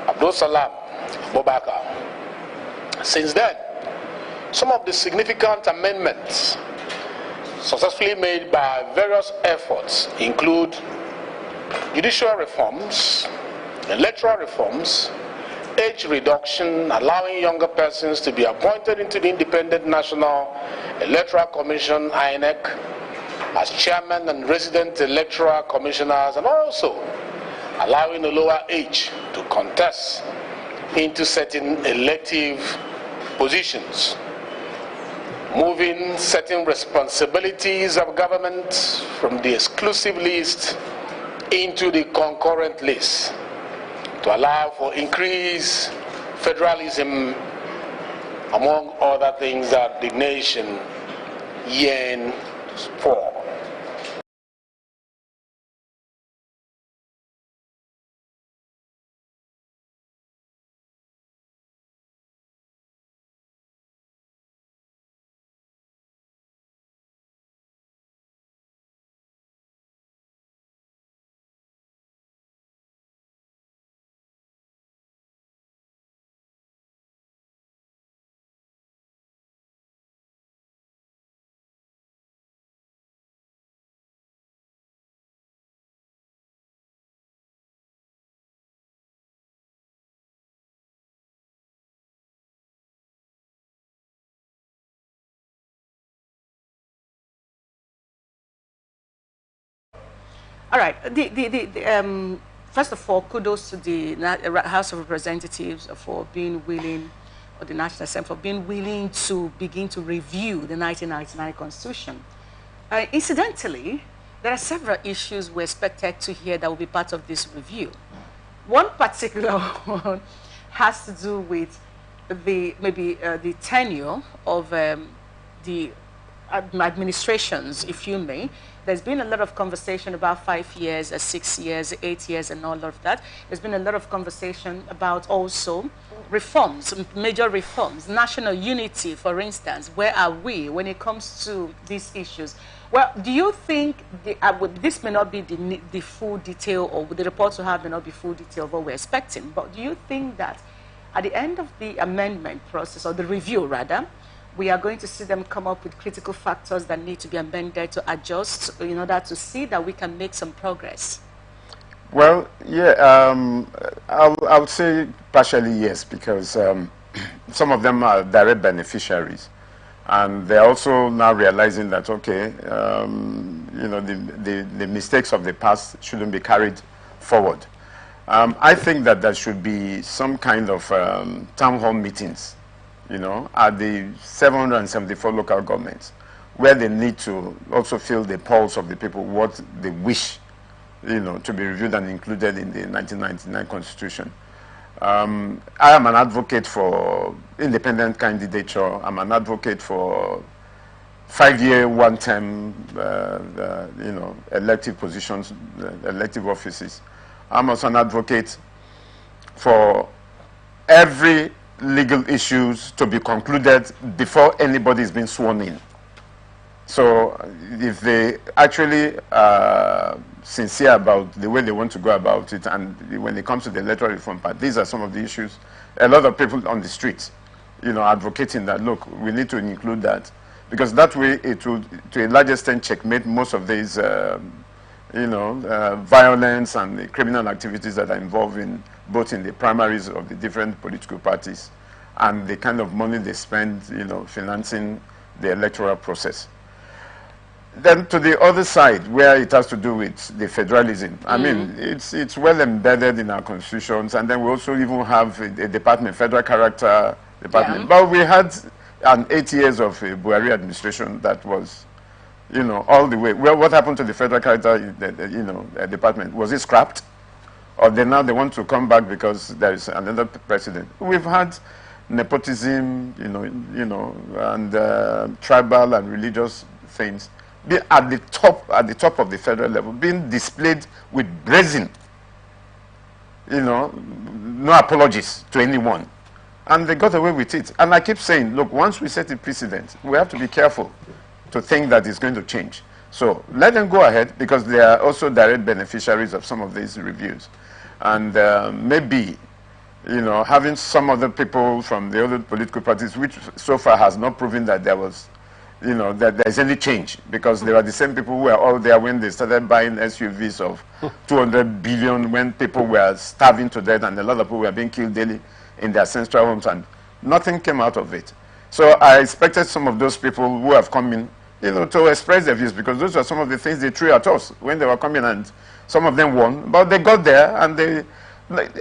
Abdulsalam Abubakar. Since then, some of the significant amendments successfully made by various efforts include judicial reforms, electoral reforms, age reduction, allowing younger persons to be appointed into the Independent National Electoral Commission, INEC, as chairman and resident electoral commissioners, and also allowing a lower age to contest into certain elective positions, moving certain responsibilities of government from the exclusive list into the concurrent list, to allow for increased federalism, among other things that the nation yearns for. All right. First of all, kudos to the House of Representatives for being willing, or the National Assembly for being willing to begin to review the 1999 Constitution. Incidentally, there are several issues we're expected to hear that will be part of this review. One particular one has to do with the tenure of the administrations, if you may. There's been a lot of conversation about 5 years, 6 years, 8 years, and all of that. There's been a lot of conversation about also reforms, major reforms, national unity, for instance. Where are we when it comes to these issues? Well, do you think this may not be the full detail, or the reports we have may not be full detail of what we're expecting, but do you think that at the end of the amendment process, or the review rather, we are going to see them come up with critical factors that need to be amended to adjust in order to see that we can make some progress? Well, yeah, I would say partially yes, because some of them are direct beneficiaries. And they're also now realizing that, okay, you know, the mistakes of the past shouldn't be carried forward. I think that there should be some kind of town hall meetings, you know, at the 774 local governments, where they need to also feel the pulse of the people, what they wish, you know, to be reviewed and included in the 1999 Constitution. I am an advocate for independent candidature. I'm an advocate for 5-year, one-term, you know, elective positions, elective offices. I'm also an advocate for every legal issues to be concluded before anybody is being sworn in. So if they actually are sincere about the way they want to go about it, and when it comes to the electoral reform part, these are some of the issues. A lot of people on the streets, you know, advocating that, look, we need to include that, because that way it will, to a large extent, checkmate most of these, you know, violence and the criminal activities that are involved in both in the primaries of the different political parties and the kind of money they spend, you know, financing the electoral process. Then to the other side, where it has to do with the federalism, I mean, it's well embedded in our constitutions, and then we also even have a department, federal character department. Yeah. But we had an 8 years of a Buhari administration that was, you know, all the way. Well, what happened to the federal character, you know, department? Was it scrapped? Or now they want to come back because there is another president? We've had nepotism, you know, and tribal and religious things be at the top of the federal level, being displayed with brazen, you know, no apologies to anyone. And they got away with it. And I keep saying, look, once we set a precedent, we have to be careful to think that it's going to change. So let them go ahead, because they are also direct beneficiaries of some of these reviews. And maybe, you know, having some other people from the other political parties, which so far has not proven that there was, you know, that there's any change, because they were the same people who were all there when they started buying SUVs of 200 billion, when people were starving to death and a lot of people were being killed daily in their ancestral homes, and nothing came out of it. So I expected some of those people who have come in, you know, to express their views, because those are some of the things they threw at us when they were coming, and some of them won, but they got there and they,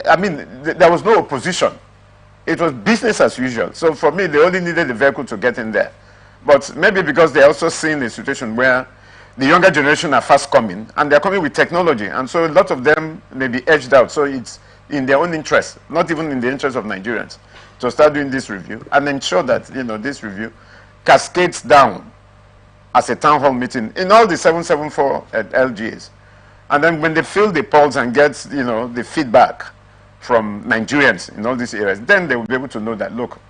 I mean, there was no opposition. It was business as usual. So for me, they only needed the vehicle to get in there. But maybe because they're also seeing a situation where the younger generation are fast coming, and they're coming with technology, and so a lot of them may be edged out. So it's in their own interest, not even in the interest of Nigerians, to start doing this review and ensure that, this review cascades down as a town hall meeting in all the 774 LGAs. And then when they fill the polls and get, the feedback from Nigerians in all these areas, then they will be able to know that, look,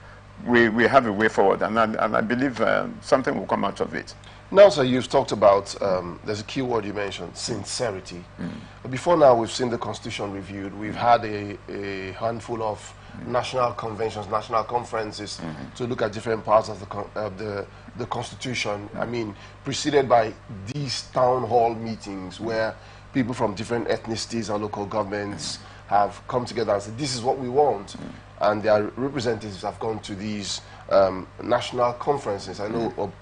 we have a way forward, and I believe something will come out of it. Now, sir, you've talked about, there's a key word you mentioned, sincerity. Before now, we've seen the Constitution reviewed. We've had a handful of national conventions, national conferences to look at different parts of the Constitution. I mean, preceded by these town hall meetings where people from different ethnicities and local governments have come together and said, this is what we want. And their representatives have gone to these national conferences. I know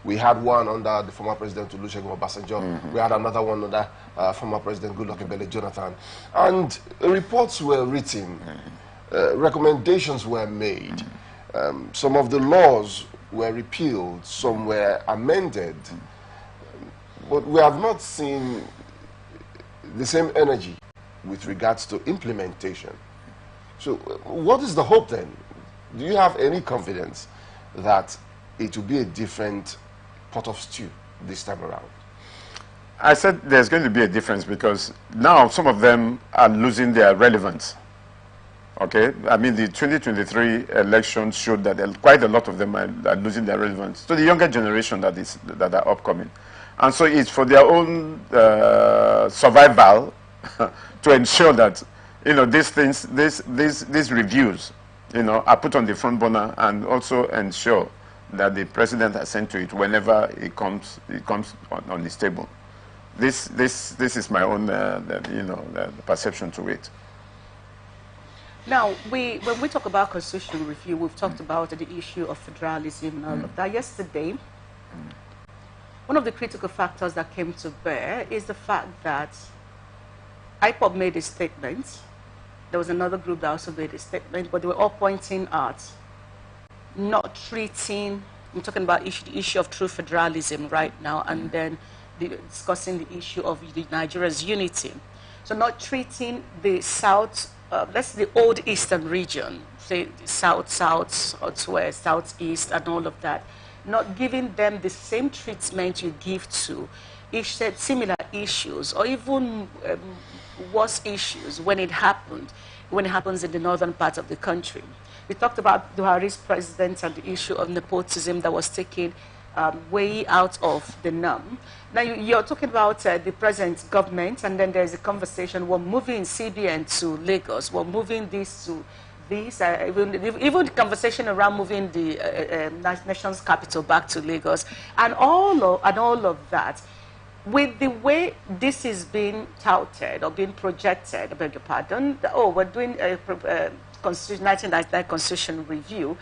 we had one under the former President Olusegun Obasanjo. We had another one under former President Goodluck Ebele Jonathan. And reports were written, recommendations were made. Some of the laws were repealed, some were amended. But we have not seen the same energy with regards to implementation. So what is the hope then? Do you have any confidence that it will be a different pot of stew this time around? I said there's going to be a difference because now some of them are losing their relevance. Okay? I mean, the 2023 elections showed that quite a lot of them are losing their relevance to the younger generation that are upcoming. And so it's for their own survival to ensure that, these reviews, are put on the front burner, and also ensure that the president has sent to it whenever it comes on his table. This is my own, the perception to it. Now, when we talk about constitutional review, we've talked about the issue of federalism and all of that. Yesterday, one of the critical factors that came to bear is the fact that IPOB made a statement. There was another group that also made a statement, but they were all pointing at not treating, I'm talking about the issue of true federalism right now, and then discussing the issue of Nigeria's unity. So not treating the South, that's the old Eastern region, say South, Southwest, Southeast, and all of that, not giving them the same treatment you give to similar issues, or even worse issues when it happens in the northern part of the country. We talked about Buhari's president and the issue of nepotism that was taken way out of the norm. Now you're talking about the present government, and then there's a conversation, we're moving CBN to Lagos, we're moving this to this, even conversation around moving the nation's capital back to Lagos, and all of that. With the way this is being touted or being projected, I beg your pardon, we're doing a 1999 Constitution review,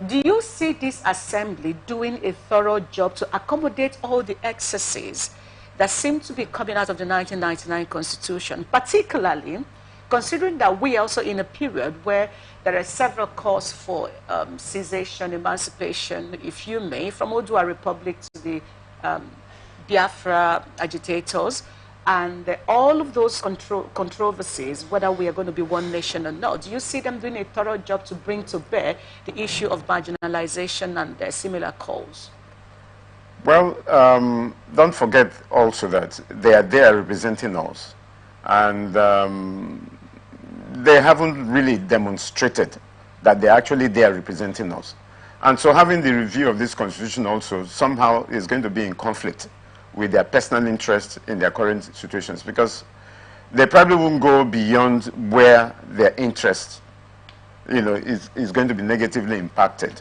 do you see this assembly doing a thorough job to accommodate all the excesses that seem to be coming out of the 1999 Constitution, particularly considering that we are also in a period where there are several calls for cessation, emancipation, if you may, from Oduduwa Republic to the Biafra agitators, and all of those controversies, whether we are going to be one nation or not, do you see them doing a thorough job to bring to bear the issue of marginalization and similar calls? Well, don't forget also that they are there representing us, and they haven't really demonstrated that they're actually there representing us. And so having the review of this constitution also somehow is going to be in conflict with their personal interest in their current situations, because they probably won't go beyond where their interest, is going to be negatively impacted.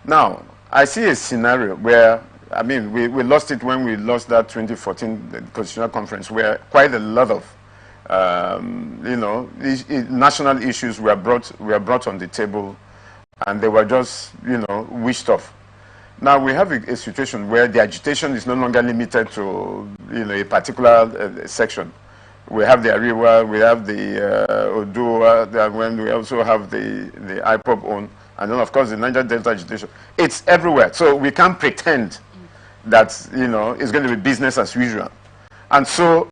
Now, I see a scenario where, I mean, we lost it when we lost that 2014 Constitutional Conference, where quite a lot of, national issues were brought on the table, and they were just, wished off. Now we have a situation where the agitation is no longer limited to, a particular section. We have the Ariwa, we have the Oduduwa, we also have the IPOB own, and then of course the Niger Delta agitation. It's everywhere, so we can't pretend that it's going to be business as usual. And so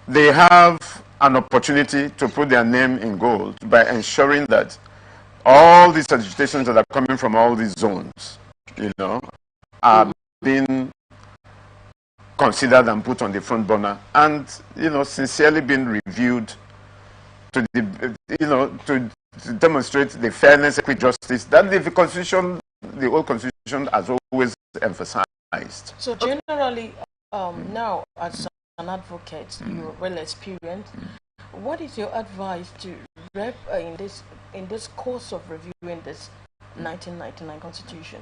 they have an opportunity to put their name in gold by ensuring that all these agitations that are coming from all these zones, you know, are being considered and put on the front burner and, you know, sincerely being reviewed to the, you know, to demonstrate the fairness, equity, justice that the Constitution, the old Constitution has always emphasized. So generally, now as an advocate, you're well experienced. What is your advice to rep in this course of reviewing this 1999 Constitution?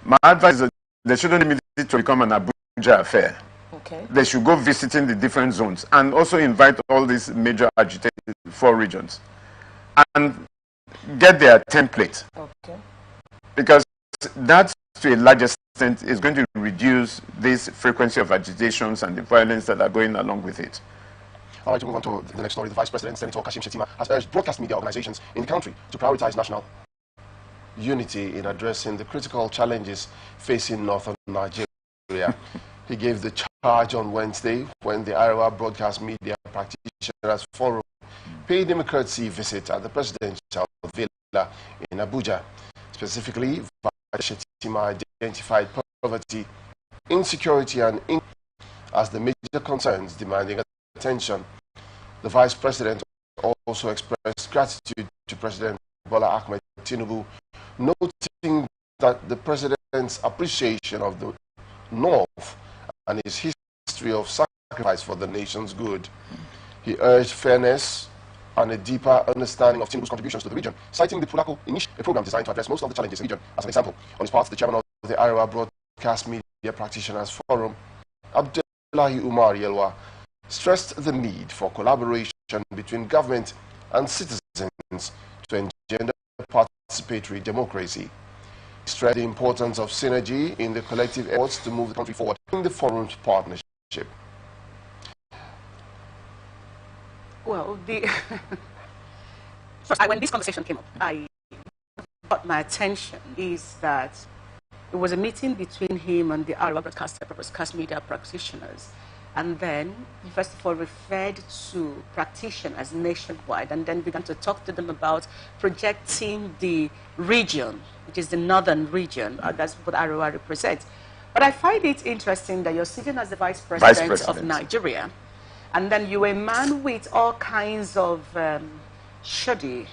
My advice is that they shouldn't limit it to become an Abuja affair. Okay. They should go visiting the different zones and also invite all these major agitated 4 regions and get their template. Okay. Because that, to a large extent, is going to reduce this frequency of agitations and the violence that are going along with it. All right, to move on to the next story, the Vice President, Senator Kashim Shettima, has urged broadcast media organizations in the country to prioritize national unity in addressing the critical challenges facing northern Nigeria. He gave the charge on Wednesday when the Iowa Broadcast Media Practitioners Forum paid him a courtesy visit at the presidential villa in Abuja. Specifically, Vice Shettima identified poverty, insecurity, and as the major concerns demanding attention. The Vice President also expressed gratitude to President Bola Ahmed Tinubu, noting that the President's appreciation of the North and his history of sacrifice for the nation's good. He urged fairness and a deeper understanding of Tinubu's contributions to the region, citing the Pulako initiative, a program designed to address most of the challenges in the region. As an example, on his part, the chairman of the Iowa Broadcast Media Practitioners Forum, Abdullahi Umar Yelwa, stressed the need for collaboration between government and citizens to engender participatory democracy. He stressed the importance of synergy in the collective efforts to move the country forward in the forum's partnership. Well, when this conversation came up, I got my attention is that it was a meeting between him and the Iowa broadcast media practitioners. And then he first of all referred to practitioners nationwide and then began to talk to them about projecting the region, which is the northern region. That's what Iowa represents. But I find it interesting that you're sitting as the Vice President of Nigeria, and then you're a man with all kinds of shoddy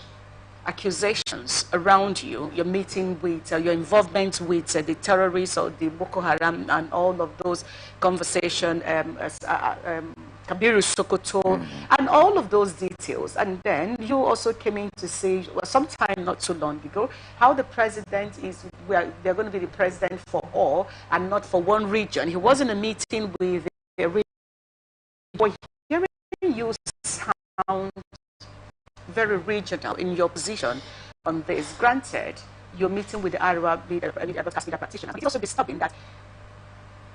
accusations around you. You're meeting with, your involvement with the terrorists or the Boko Haram and all of those conversations, Kabiru Sokoto, and all of those details. And then you also came in to say, well, sometime not too long ago, how the president is, they're going to be the president for all and not for one region. He was in a meeting with a region. But hearing you sound very regional in your position on this. Granted, you're meeting with the Iowa broadcast media practitioners. It's also disturbing that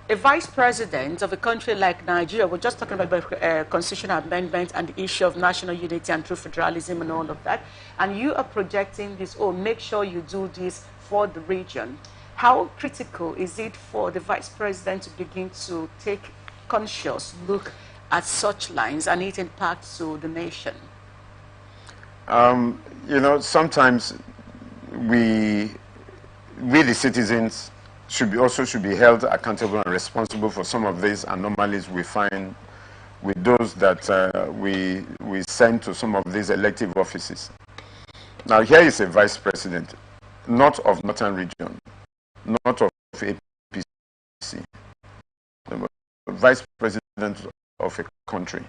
a vice president of a country like Nigeria, we're just talking about constitutional amendment and the issue of national unity and true federalism and all of that, and you are projecting this, oh, make sure you do this for the region. How critical is it for the vice president to begin to take conscious look at such lines and its impact to the nation? You know, sometimes we the citizens should be held accountable and responsible for some of these anomalies we find with those that we send to some of these elective offices. Now, here is a vice president, not of Northern Region, not of APC, vice president of a country.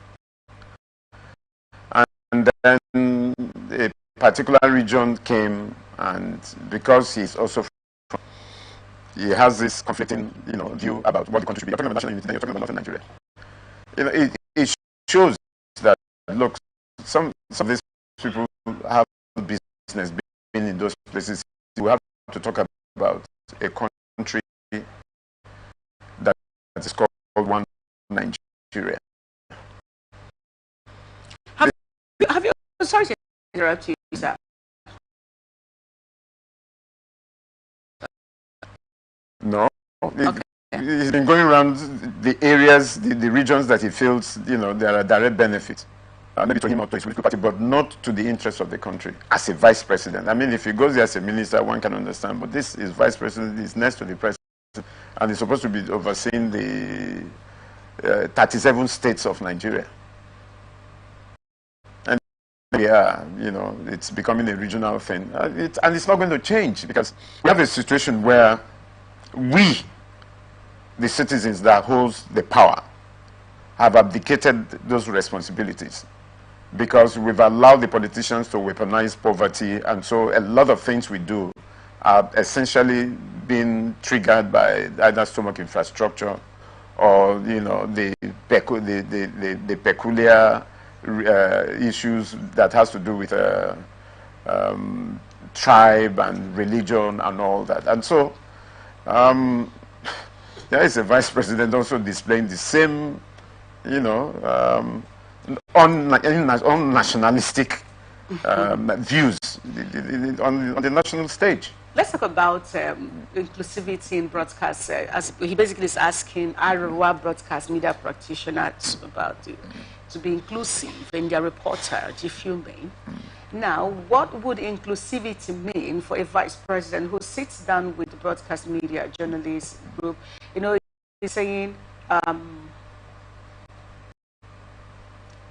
And then a particular region came, and because he's also from, he has this conflicting, you know, view about what the country should be. You're talking about national unity, then you're talking about Northern Nigeria. You know, it shows that, look, some of these people have business being in those places. We have to talk about a country that is called one Nigeria. Have you, sorry to interrupt you, sir. No. Okay. He's been going around the areas, the regions that he feels, you know, there are direct benefits. maybe to him or to his political party, but not to the interests of the country as a vice president. I mean, if he goes there as a minister, one can understand, but this is vice president, is next to the president, and he's supposed to be overseeing the 37 states of Nigeria. And yeah, you know, it's becoming a regional thing. And it's not going to change, because we have a situation where we, the citizens that holds the power, have abdicated those responsibilities, because we've allowed the politicians to weaponize poverty, and so a lot of things we do are essentially being triggered by either stomach infrastructure or, you know, the peculiar issues that has to do with tribe and religion and all that. And so there is a vice president also displaying the same, you know, on nationalistic views on the national stage. Let's talk about inclusivity in broadcast. As he basically is asking Arewa broadcast media practitioners about to be inclusive in their reportage, if you may. Now, what would inclusivity mean for a vice president who sits down with the broadcast media journalist group? You know, he's saying,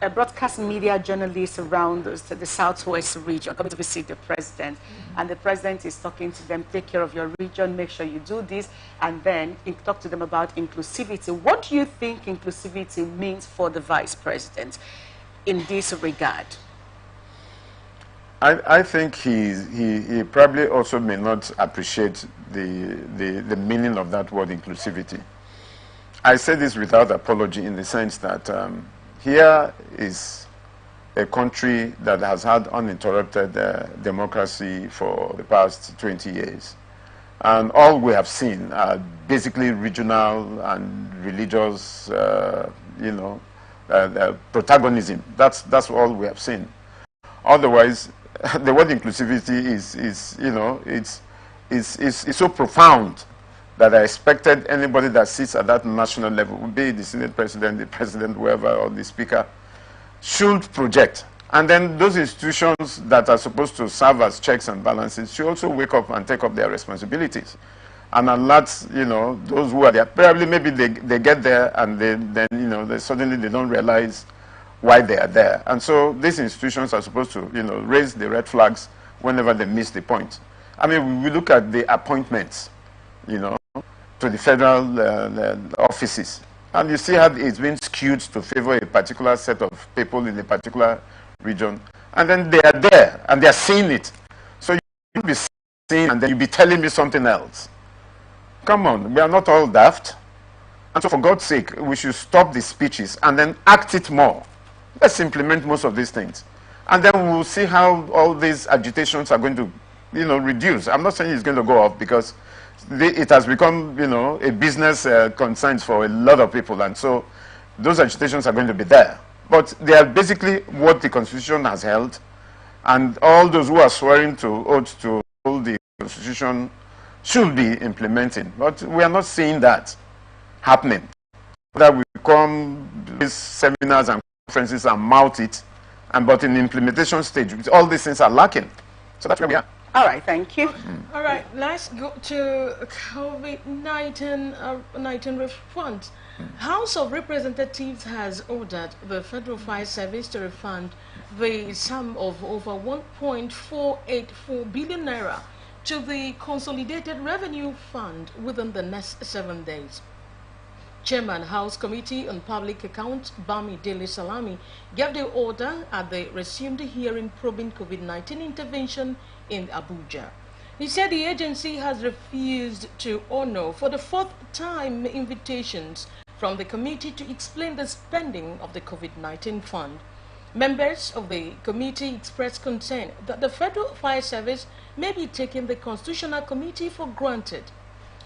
a broadcast media journalist around the southwest region coming to visit the president, and the president is talking to them, take care of your region, make sure you do this, and then talk to them about inclusivity. What do you think inclusivity means for the vice president in this regard? I think he probably also may not appreciate the meaning of that word inclusivity. I say this without apology, in the sense that here is a country that has had uninterrupted democracy for the past 20 years. And all we have seen are basically regional and religious, you know, protagonism. That's all we have seen. Otherwise, the word inclusivity is you know, it's so profound that I expected anybody that sits at that national level, be it the Senate president, the president, whoever, or the speaker, should project. And then those institutions that are supposed to serve as checks and balances should also wake up and take up their responsibilities. And alert, you know, those who are there. Probably maybe they get there and then you know, suddenly they don't realize why they are there. And so these institutions are supposed to, you know, raise the red flags whenever they miss the point. I mean, we look at the appointments, you know, to the federal offices, and you see how it's been skewed to favor a particular set of people in a particular region, and then they are there and they are seeing it. So you'll be seeing and then you'll be telling me something else. Come on, we are not all daft. And so for God's sake, we should stop the speeches and then act it more. Let's implement most of these things, and then we'll see how all these agitations are going to, you know, reduce. I'm not saying it's going to go off, because it has become, you know, a business concern for a lot of people, and so those agitations are going to be there. But they are basically what the Constitution has held, and all those who are swearing to oath to hold the Constitution should be implementing. But we are not seeing that happening. That we come to these seminars and conferences and mouth it, but in the implementation stage, all these things are lacking. So that's where we are. All right, thank you. All right, let's go to COVID-19 refund. House of Representatives has ordered the Federal Fire Service to refund the sum of over 1.484 billion naira to the Consolidated Revenue Fund within the next 7 days. Chairman House Committee on Public Accounts, Bami Dele Salami, gave the order at the resumed hearing probing COVID-19 intervention in Abuja. He said the agency has refused to honor for the 4th time invitations from the committee to explain the spending of the COVID-19 fund. Members of the committee expressed concern that the Federal Fire Service may be taking the Constitutional Committee for granted.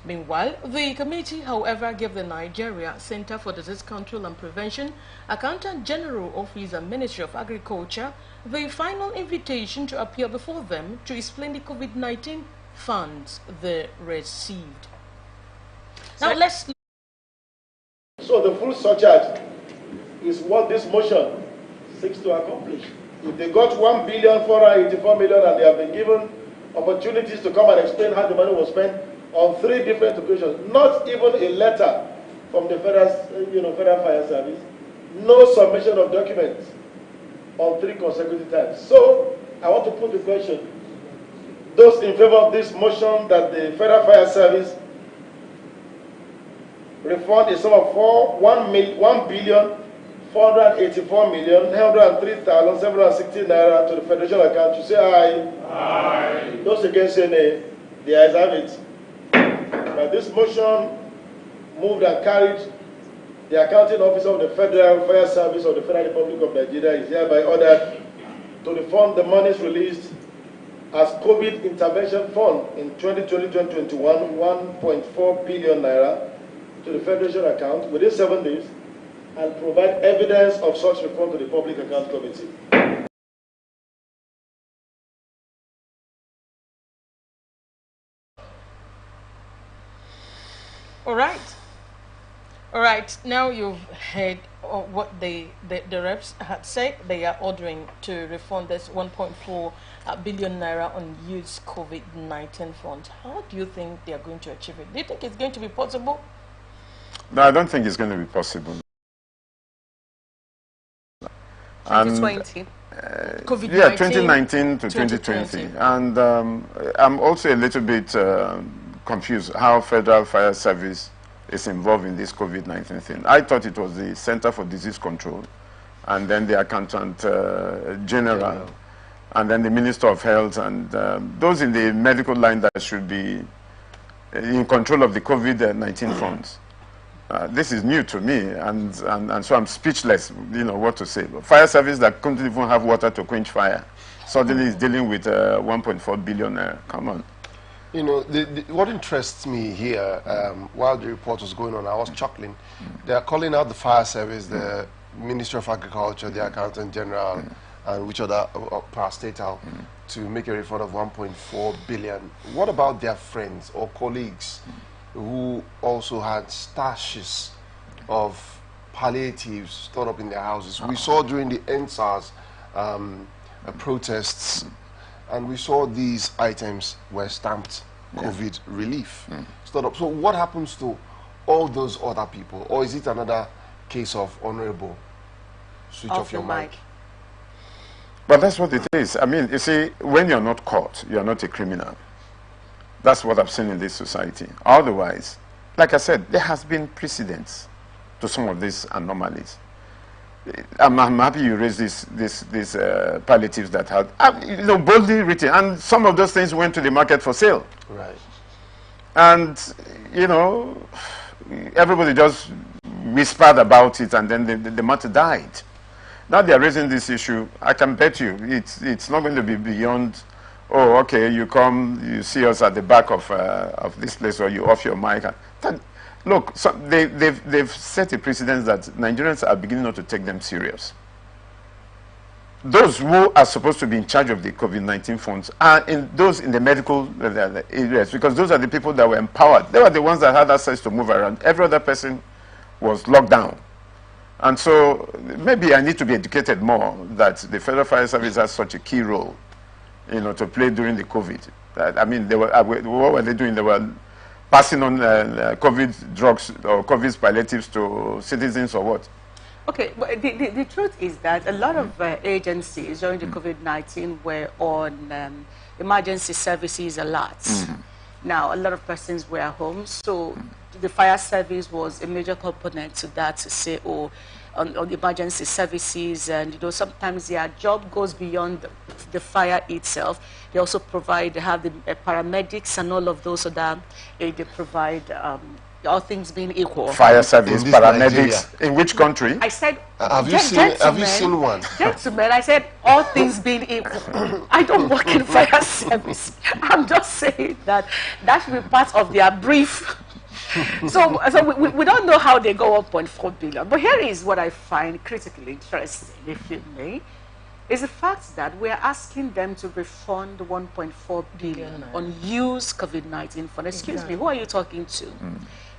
Meanwhile, the committee, however, gave the Nigeria Center for Disease Control and Prevention, Accountant General Office and Ministry of Agriculture the final invitation to appear before them to explain the COVID-19 funds they received. Now let's... So the full surcharge is what this motion seeks to accomplish. If they got 1,484 million and they have been given opportunities to come and explain how the money was spent on 3 different occasions, not even a letter from the federal, federal fire service, no submission of documents on 3 consecutive times. So I want to put the question, those in favor of this motion that the federal fire service refund a sum of 1,484,903,760 naira to the federation account, to say aye. Aye. Those against say nay. The ayes have it. By this motion moved and carried, the accounting officer of the Federal Fire Service of the Federal Republic of Nigeria is hereby ordered to refund the monies released as COVID Intervention Fund in 2020-2021, 1.4 billion naira to the Federation account within 7 days and provide evidence of such refund to the Public Account Committee. All right. All right. Now you've heard what the reps had said. They are ordering to refund this 1.4 billion naira unused COVID-19 fund. How do you think they are going to achieve it? Do you think it's going to be possible? No, I don't think it's going to be possible. 2020. COVID-19. Yeah, 2019 to 2020. And I'm also a little bit confused how Federal Fire Service is involved in this COVID-19 thing. I thought it was the Center for Disease Control, and then the Accountant General, and then the Minister of Health, and those in the medical line that should be in control of the COVID-19 funds. This is new to me, and so I'm speechless, what to say. Fire service that couldn't even have water to quench fire suddenly is dealing with 1.4 billion. Come on. What interests me here, while the report was going on, I was chuckling. They are calling out the fire service, the Ministry of Agriculture, the Accountant General, and which other parastatal, to make a refund of 1.4 billion. What about their friends or colleagues who also had stashes of palliatives stored up in their houses? We saw during the NSAS protests, and we saw these items were stamped COVID relief stored up. So what happens to all those other people? Or is it another case of honorable switch off your mic? But that's what it is. I mean, you see, when you're not caught, you're not a criminal. That's what I've seen in this society. Otherwise, like I said, there has been precedents to some of these anomalies. I'm happy you raised these palliatives that had, boldly written, and some of those things went to the market for sale. Right. And, everybody just whispered about it, and then the matter died. Now they are raising this issue. I can bet you it's not going to be beyond, oh, okay, you come, you see us at the back of this place, or you off your mic. Look, so they've set a precedent that Nigerians are beginning not to take them serious. Those who are supposed to be in charge of the COVID-19 funds are those in the medical areas, because those are the people that were empowered. They were the ones that had access to move around. Every other person was locked down. And so maybe I need to be educated more that the Federal Fire Service has such a key role, to play during the COVID. I mean, what were they doing? They were passing on COVID drugs or COVID palliatives to citizens, or what? Okay, but the truth is that a lot of agencies during the COVID-19 were on emergency services alerts. Now, a lot of persons were at home, so the fire service was a major component to that, to say, on emergency services, and sometimes their job goes beyond the fire itself. They also provide, they have the paramedics and all of those other, they provide, all things being equal. Fire service, paramedics, Nigeria. In which country? I said, have you seen one? Gentlemen, I said, all things being equal. I don't work in fire service. I'm just saying that should be part of their brief. So we don't know how they go 1.4 billion. But here is what I find critically interesting, if you may, is the fact that we're asking them to refund 1.4 billion on used COVID-19 fund. Excuse me, who are you talking to?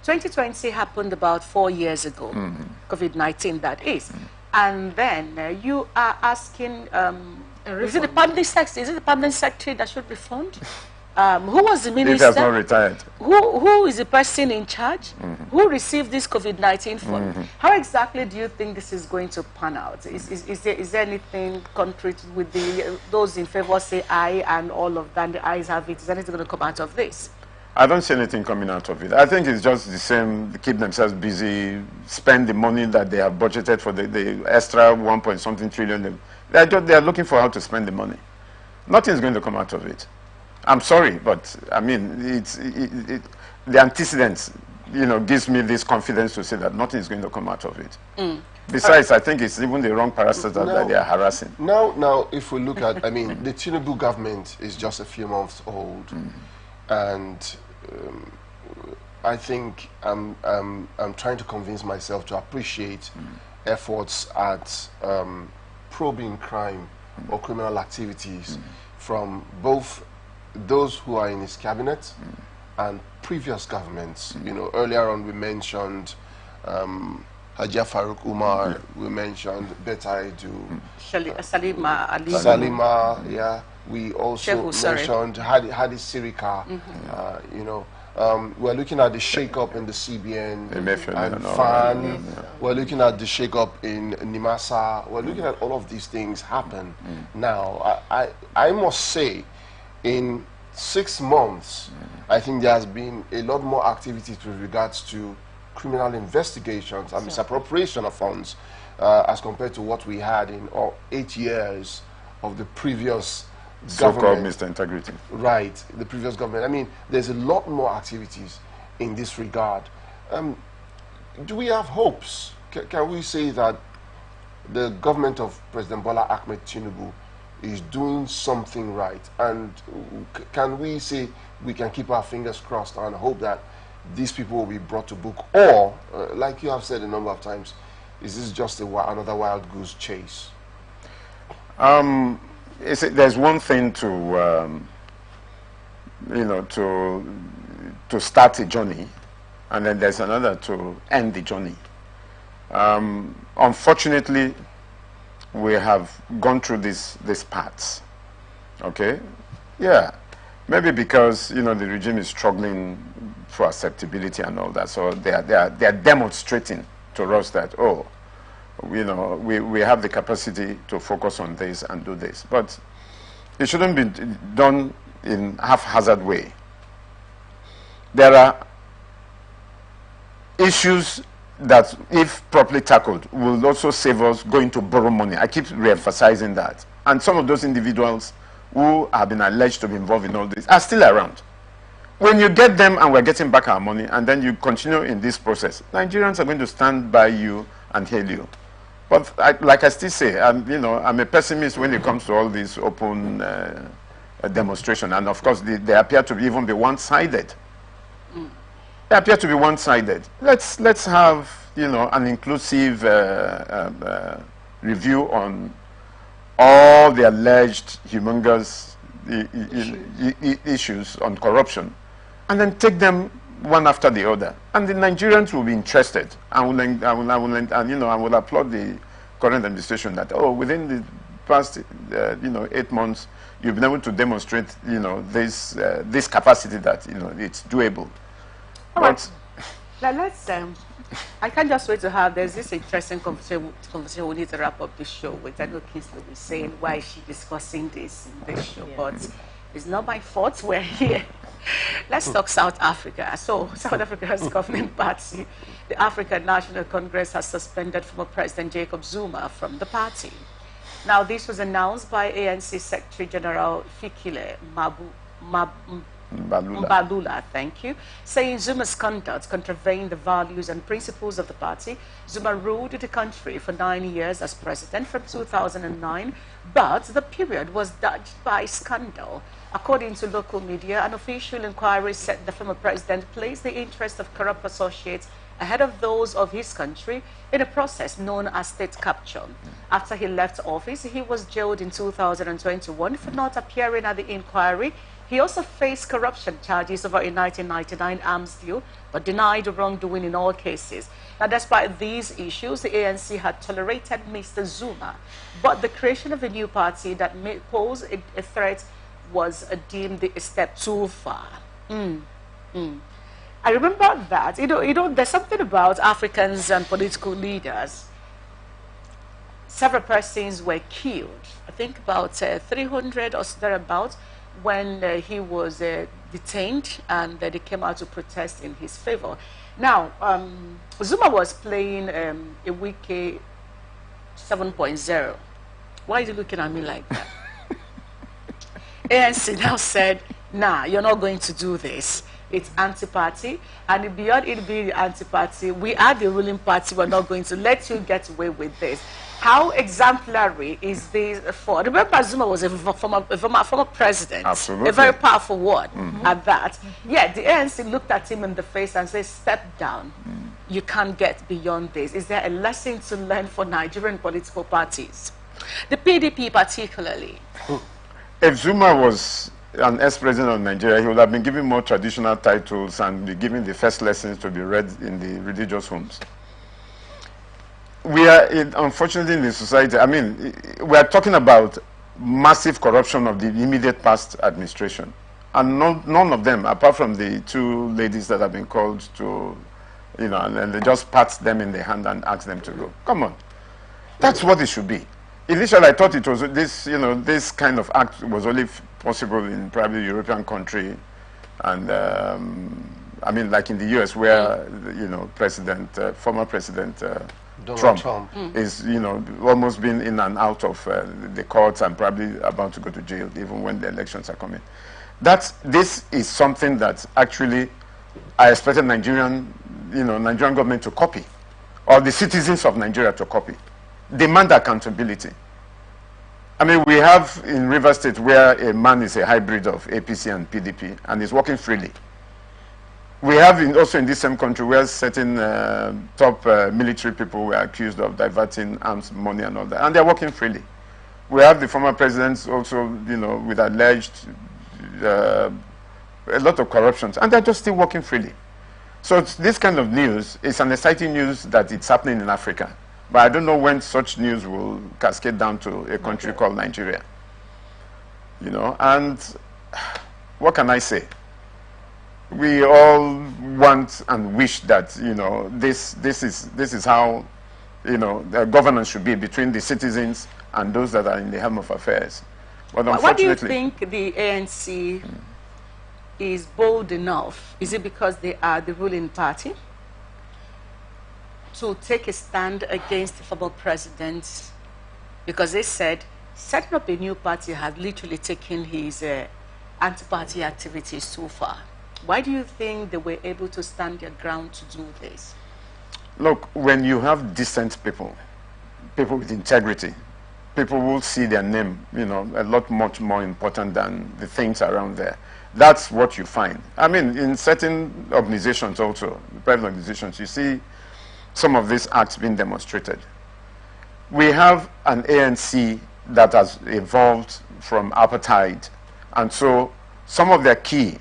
2020 happened about 4 years ago, COVID-19 that is. and then you are asking, is it the permanent secretary? Is it the permanent secretary that should refund? Who was the minister? He has not retired. Who is the person in charge? Who received this COVID-19 fund? How exactly do you think this is going to pan out? Is there anything concrete with those in favor say aye and all of that, the ayes have it? Is anything going to come out of this? I don't see anything coming out of it. I think it's just the same, keep themselves busy, spend the money that they have budgeted for the extra 1.something trillion. They are looking for how to spend the money. Nothing's going to come out of it. I'm sorry, but I mean, the antecedents, gives me this confidence to say that nothing is going to come out of it. Besides, I think it's even the wrong parastatal that they are harassing. Now, if we look at, I mean, the Tinubu government is just a few months old, and I think I'm trying to convince myself to appreciate efforts at probing crime or criminal activities from both those who are in his cabinet and previous governments. Earlier on we mentioned Hajia Farouk Umar, we mentioned Betaidu, Salima Ali. Salima, yeah. We also mentioned Hadi Sirika. We're looking at the shake-up in the CBN and FAN. We're looking at the shake-up in Nimasa. We're looking at all of these things happen. Now, I must say, in 6 months, I think there has been a lot more activity with regards to criminal investigations and misappropriation of funds as compared to what we had in 8 years of the previous so-called Mr. Integrity. Right, the previous government. I mean, there's a lot more activities in this regard. Do we have hopes? Can we say that the government of President Bola Ahmed Tinubu is doing something right? And can we say we can keep our fingers crossed and hope that these people will be brought to book? Or, like you have said a number of times, is this just another wild goose chase? There's one thing to, to start a journey, and then there's another to end the journey. Unfortunately, we have gone through these paths. Okay, yeah, maybe because the regime is struggling for acceptability and all that, so they are demonstrating to us that we have the capacity to focus on this and do this, but it shouldn't be done in haphazard way. There are issues that, if properly tackled, will also save us going to borrow money. I keep re-emphasizing that. And some of those individuals who have been alleged to be involved in all this are still around. When you get them and we're getting back our money, and then you continue in this process, Nigerians are going to stand by you and hail you. But like I still say, I'm a pessimist when it comes to all these open demonstration, and of course they appear to even be one-sided. They appear to be one-sided. Let's have an inclusive review on all the alleged humongous issues on corruption, and then take them one after the other, and the Nigerians will be interested. I will applaud the current administration that within the past 8 months you've been able to demonstrate this capacity that it's doable. All right. Now let's. I can't just wait to have. There's this interesting conversation we need to wrap up this show with. I know Kingsley will be saying, why is she discussing this in this show? But it's not my fault. We're here. Let's talk South Africa. So, South Africa's governing party, the African National Congress, has suspended former President Jacob Zuma from the party. Now, this was announced by ANC Secretary General Fikile Mbalula, thank you, saying Zuma's conduct contravened the values and principles of the party. Zuma ruled the country for 9 years as president from 2009, but the period was dogged by scandal. According to local media, an official inquiry said the former president placed the interest of corrupt associates ahead of those of his country in a process known as state capture. After he left office, he was jailed in 2021 for not appearing at the inquiry He also faced corruption charges over a 1999 arms deal, but denied wrongdoing in all cases. Now, despite these issues, the ANC had tolerated Mr. Zuma, but the creation of a new party that may pose a threat was deemed a step too far. I remember that. You know, there's something about Africans and political leaders. Several persons were killed. I think about 300 or thereabouts when he was detained, and they came out to protest in his favor. Now, Zuma was playing a Wiki 7.0. Why are you looking at me like that? ANC now said, nah, you're not going to do this. It's anti-party, and beyond it being anti-party, we are the ruling party. We're not going to let you get away with this. How exemplary is this for? Remember, Zuma was a former president. Absolutely. A very powerful one at that. Yeah, the ANC looked at him in the face and said, step down. You can't get beyond this. Is there a lesson to learn for Nigerian political parties? The PDP particularly. If Zuma was an ex-president of Nigeria, he would have been given more traditional titles and be given the first lessons to be read in the religious homes. We are, unfortunately, in the society, I mean, we are talking about massive corruption of the immediate past administration. And none of them, apart from the two ladies that have been called to, you know, and they just pat them in the hand and ask them to go. Come on. That's what it should be. Initially, I thought it was this, you know, this kind of act was only possible in probably European country, and I mean, like in the US, where you know, former President Trump is, you know, almost been in and out of the courts and probably about to go to jail, even when the elections are coming. This is something that actually I expected Nigerian government to copy, or the citizens of Nigeria to copy. Demand accountability. I mean, we have in River State where a man is a hybrid of APC and PDP and is working freely. We have also in this same country where certain top military people were accused of diverting arms money and all that, and they're working freely. We have the former presidents also, you know, with alleged a lot of corruptions, and they're just still working freely. So this kind of news is an exciting news that it's happening in Africa. But I don't know when such news will cascade down to a country called Nigeria. You know, and what can I say? We all want and wish that, you know, this is how, you know, the governance should be between the citizens and those that are in the helm of affairs. But unfortunately, what do you think the ANC is bold enough? Is it because they are the ruling party to take a stand against the former president? Because they said setting up a new party has literally taken his anti-party activities too far. Why do you think they were able to stand their ground to do this? Look, when you have decent people with integrity, people will see their name, you know, a lot much more important than the things around there. That's what you find. I mean, in certain organizations also, private organizations, you see some of these acts being demonstrated. We have an ANC that has evolved from apartheid, and so some of their key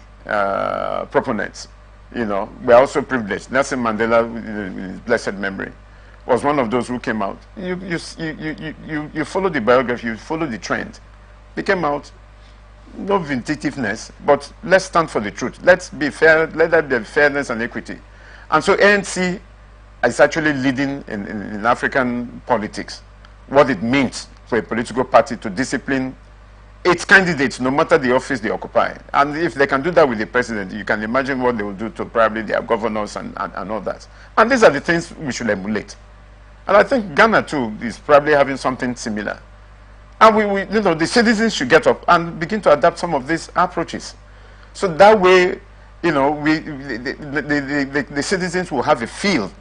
proponents, you know, were also privileged. Nelson Mandela, in his blessed memory, was one of those who came out. You follow the biography, you follow the trend. They came out, no vindictiveness, but let's stand for the truth. Let's be fair, let there be fairness and equity. And so ANC is actually leading in African politics what it means for a political party to discipline its candidates, no matter the office they occupy. And if they can do that with the president, you can imagine what they will do to probably their governors and all that. And these are the things we should emulate. And I think Ghana too is probably having something similar. And we you know, the citizens should get up and begin to adapt some of these approaches. So that way, you know, the citizens will have a feel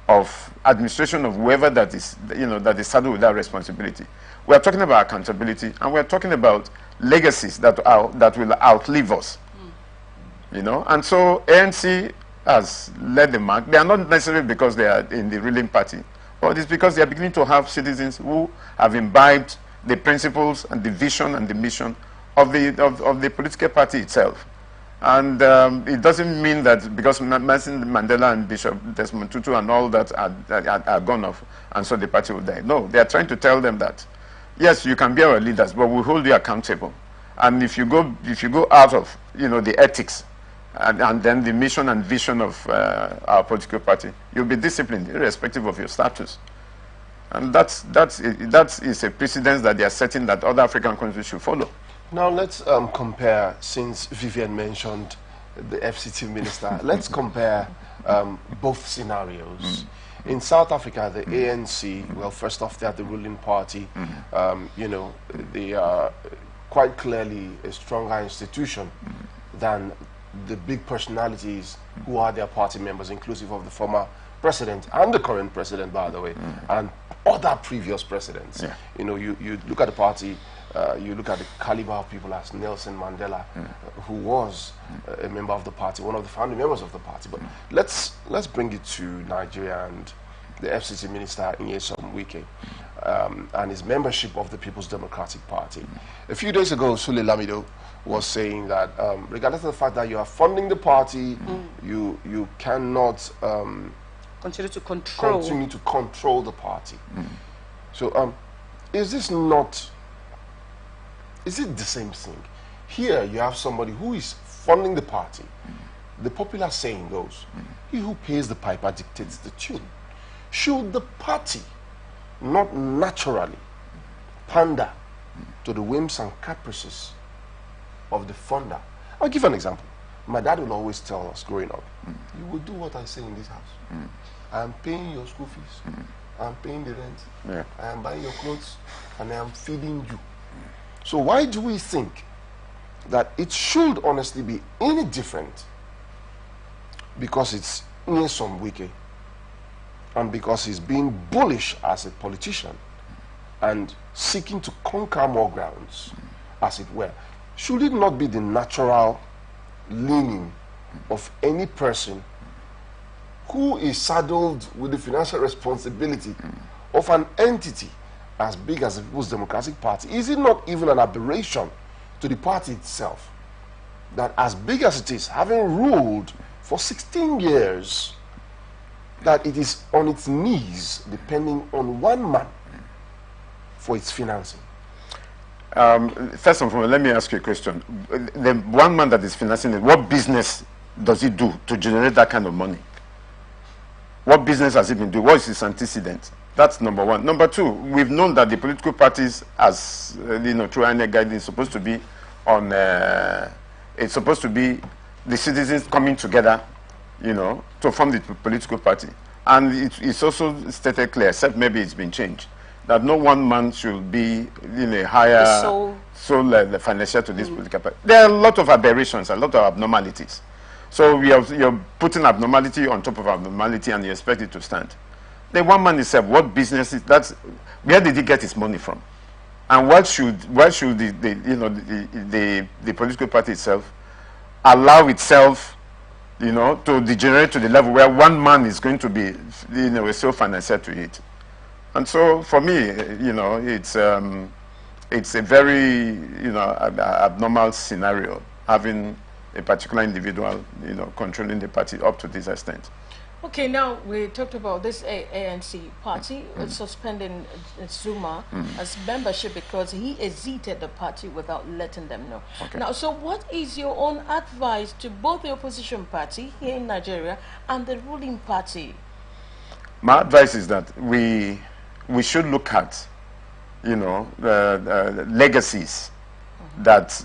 of administration of whoever that is, you know, that is saddled with that responsibility. We are talking about accountability, and we are talking about legacies that will outlive us. You know, and so ANC has led the mark. They are not necessarily because they are in the ruling party, but it's because they are beginning to have citizens who have imbibed the principles and the vision and the mission of the political party itself. And it doesn't mean that because Nelson Mandela and Bishop Desmond Tutu and all that are gone off, and so the party will die. No, they are trying to tell them that, yes, you can be our leaders, but we'll hold you accountable. And if you go out of, the ethics and then the mission and vision of our political party, you'll be disciplined irrespective of your status. And that is a precedence that they are setting that other African countries should follow. Now let's compare, since Vivian mentioned the FCT minister, let's compare both scenarios. In South Africa, the ANC, well, first off, they are the ruling party. They are quite clearly a stronger institution than the big personalities who are their party members, inclusive of the former president and the current president, by the way, and other previous presidents. Yeah. You look at the party, you look at the caliber of people as Nelson Mandela, who was a member of the party, one of the founding members of the party. But let's bring it to Nigeria and the FCT minister Nyesom Wike and his membership of the People's Democratic Party. A few days ago, Sule Lamido was saying that regardless of the fact that you are funding the party, you cannot continue to control the party. So is it the same thing? Here you have somebody who is funding the party. The popular saying goes, he who pays the piper dictates the tune. Should the party not naturally pander to the whims and caprices of the funder? I'll give an example. My dad will always tell us growing up, you will do what I say in this house. I am paying your school fees. I am paying the rent. I am buying your clothes. And I am feeding you. So why do we think that it should honestly be any different because it's Nyesom Wike and because he's being bullish as a politician and seeking to conquer more grounds, as it were? Should it not be the natural leaning of any person who is saddled with the financial responsibility of an entity as big as the People's Democratic Party? Is it not even an aberration to the party itself that, as big as it is, having ruled for 16 years, that it is on its knees depending on one man for its financing? First of all, let me ask you a question. The one man that is financing it, what business does he do to generate that kind of money? What business has he been doing? What is his antecedent? That's number one. Number two, we've known that the political parties, as through INEC guidance, supposed to be on. It's supposed to be the citizens coming together, to form the political party. And it's also stated clear, except maybe it's been changed, that no one man should be in a higher sole financier to this political party. There are a lot of aberrations, a lot of abnormalities. So you're putting abnormality on top of abnormality, and you expect it to stand. The one man itself, what business is that? Where did he get his money from? And why should the political party itself allow itself, to degenerate to the level where one man is going to be, a sole financier to it? And so for me, it's a very, abnormal scenario, having a particular individual, controlling the party up to this extent. Okay, now we talked about this ANC party suspending Zuma as membership because he exited the party without letting them know. Okay. Now, so what is your own advice to both the opposition party here in Nigeria and the ruling party? My advice is that we should look at, legacies that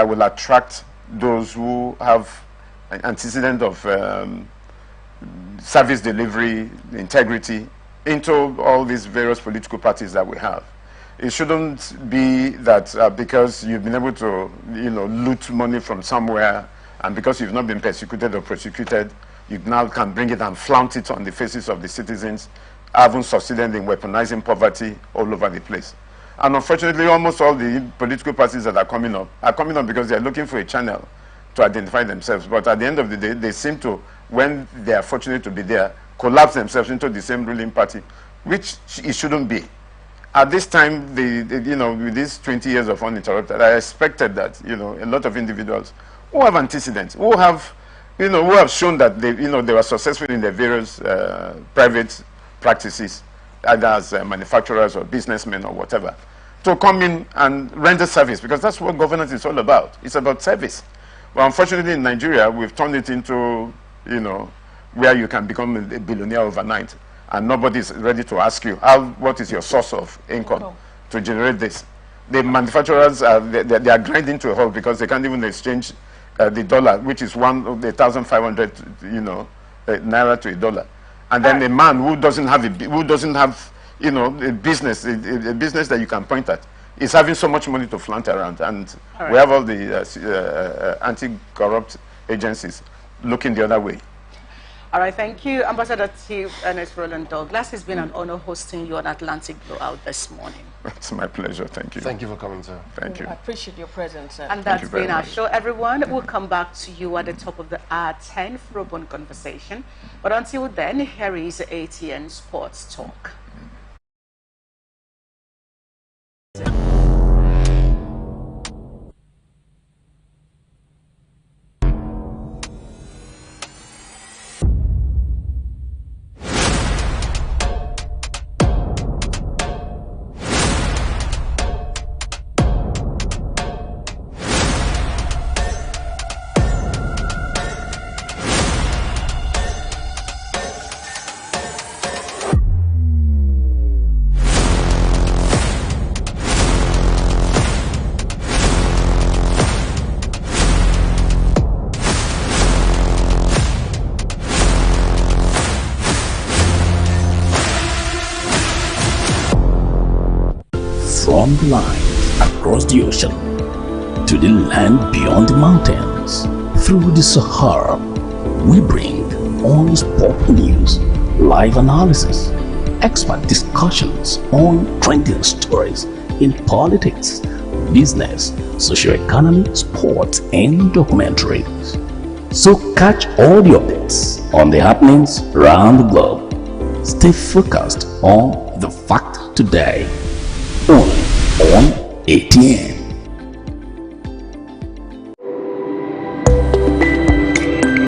will attract those who have an antecedent of service delivery, integrity, into all these various political parties that we have. It shouldn't be that because you've been able to, loot money from somewhere, and because you've not been persecuted or prosecuted, you now can bring it and flaunt it on the faces of the citizens, having succeeded in weaponizing poverty all over the place. And unfortunately, almost all the political parties that are coming up because they're looking for a channel to identify themselves. But at the end of the day, they seem to, when they are fortunate to be there, collapse themselves into the same ruling party, which it shouldn't be. At this time, you know, with these 20 years of uninterrupted, I expected that, you know, a lot of individuals who have antecedents, who have, you know, who have shown that they, you know, they were successful in their various private practices, either as manufacturers or businessmen or whatever, to come in and render service, because that's what governance is all about. It's about service. Well, unfortunately, in Nigeria, we've turned it into, you know, where you can become a billionaire overnight, and nobody is ready to ask you, what is your source of income to generate this? The manufacturers, they are grinding to a halt because they can't even exchange the dollar, which is 1,500, you know, naira to a dollar. And then a man who doesn't have, you know, a business that you can point at, is having so much money to flaunt around. And we have all the anti-corrupt agencies looking the other way. All right, thank you, Ambassador Chief Ernest Roland Douglas. It's been an honor hosting you on Atlantic Blowout this morning. It's my pleasure. Thank you. Thank you for coming, sir. Thank you. I appreciate your presence, sir. And that's been our show, everyone. We'll come back to you at the top of the hour 10 for open conversation. But until then, here is ATN Sports Talk. From the line across the ocean to the land beyond the mountains, through the Sahara, we bring on sport news, live analysis, expert discussions on trending stories in politics, business, socio-economy, sports, and documentaries. So catch all the updates on the happenings around the globe. Stay focused on the fact today. Only on ATN.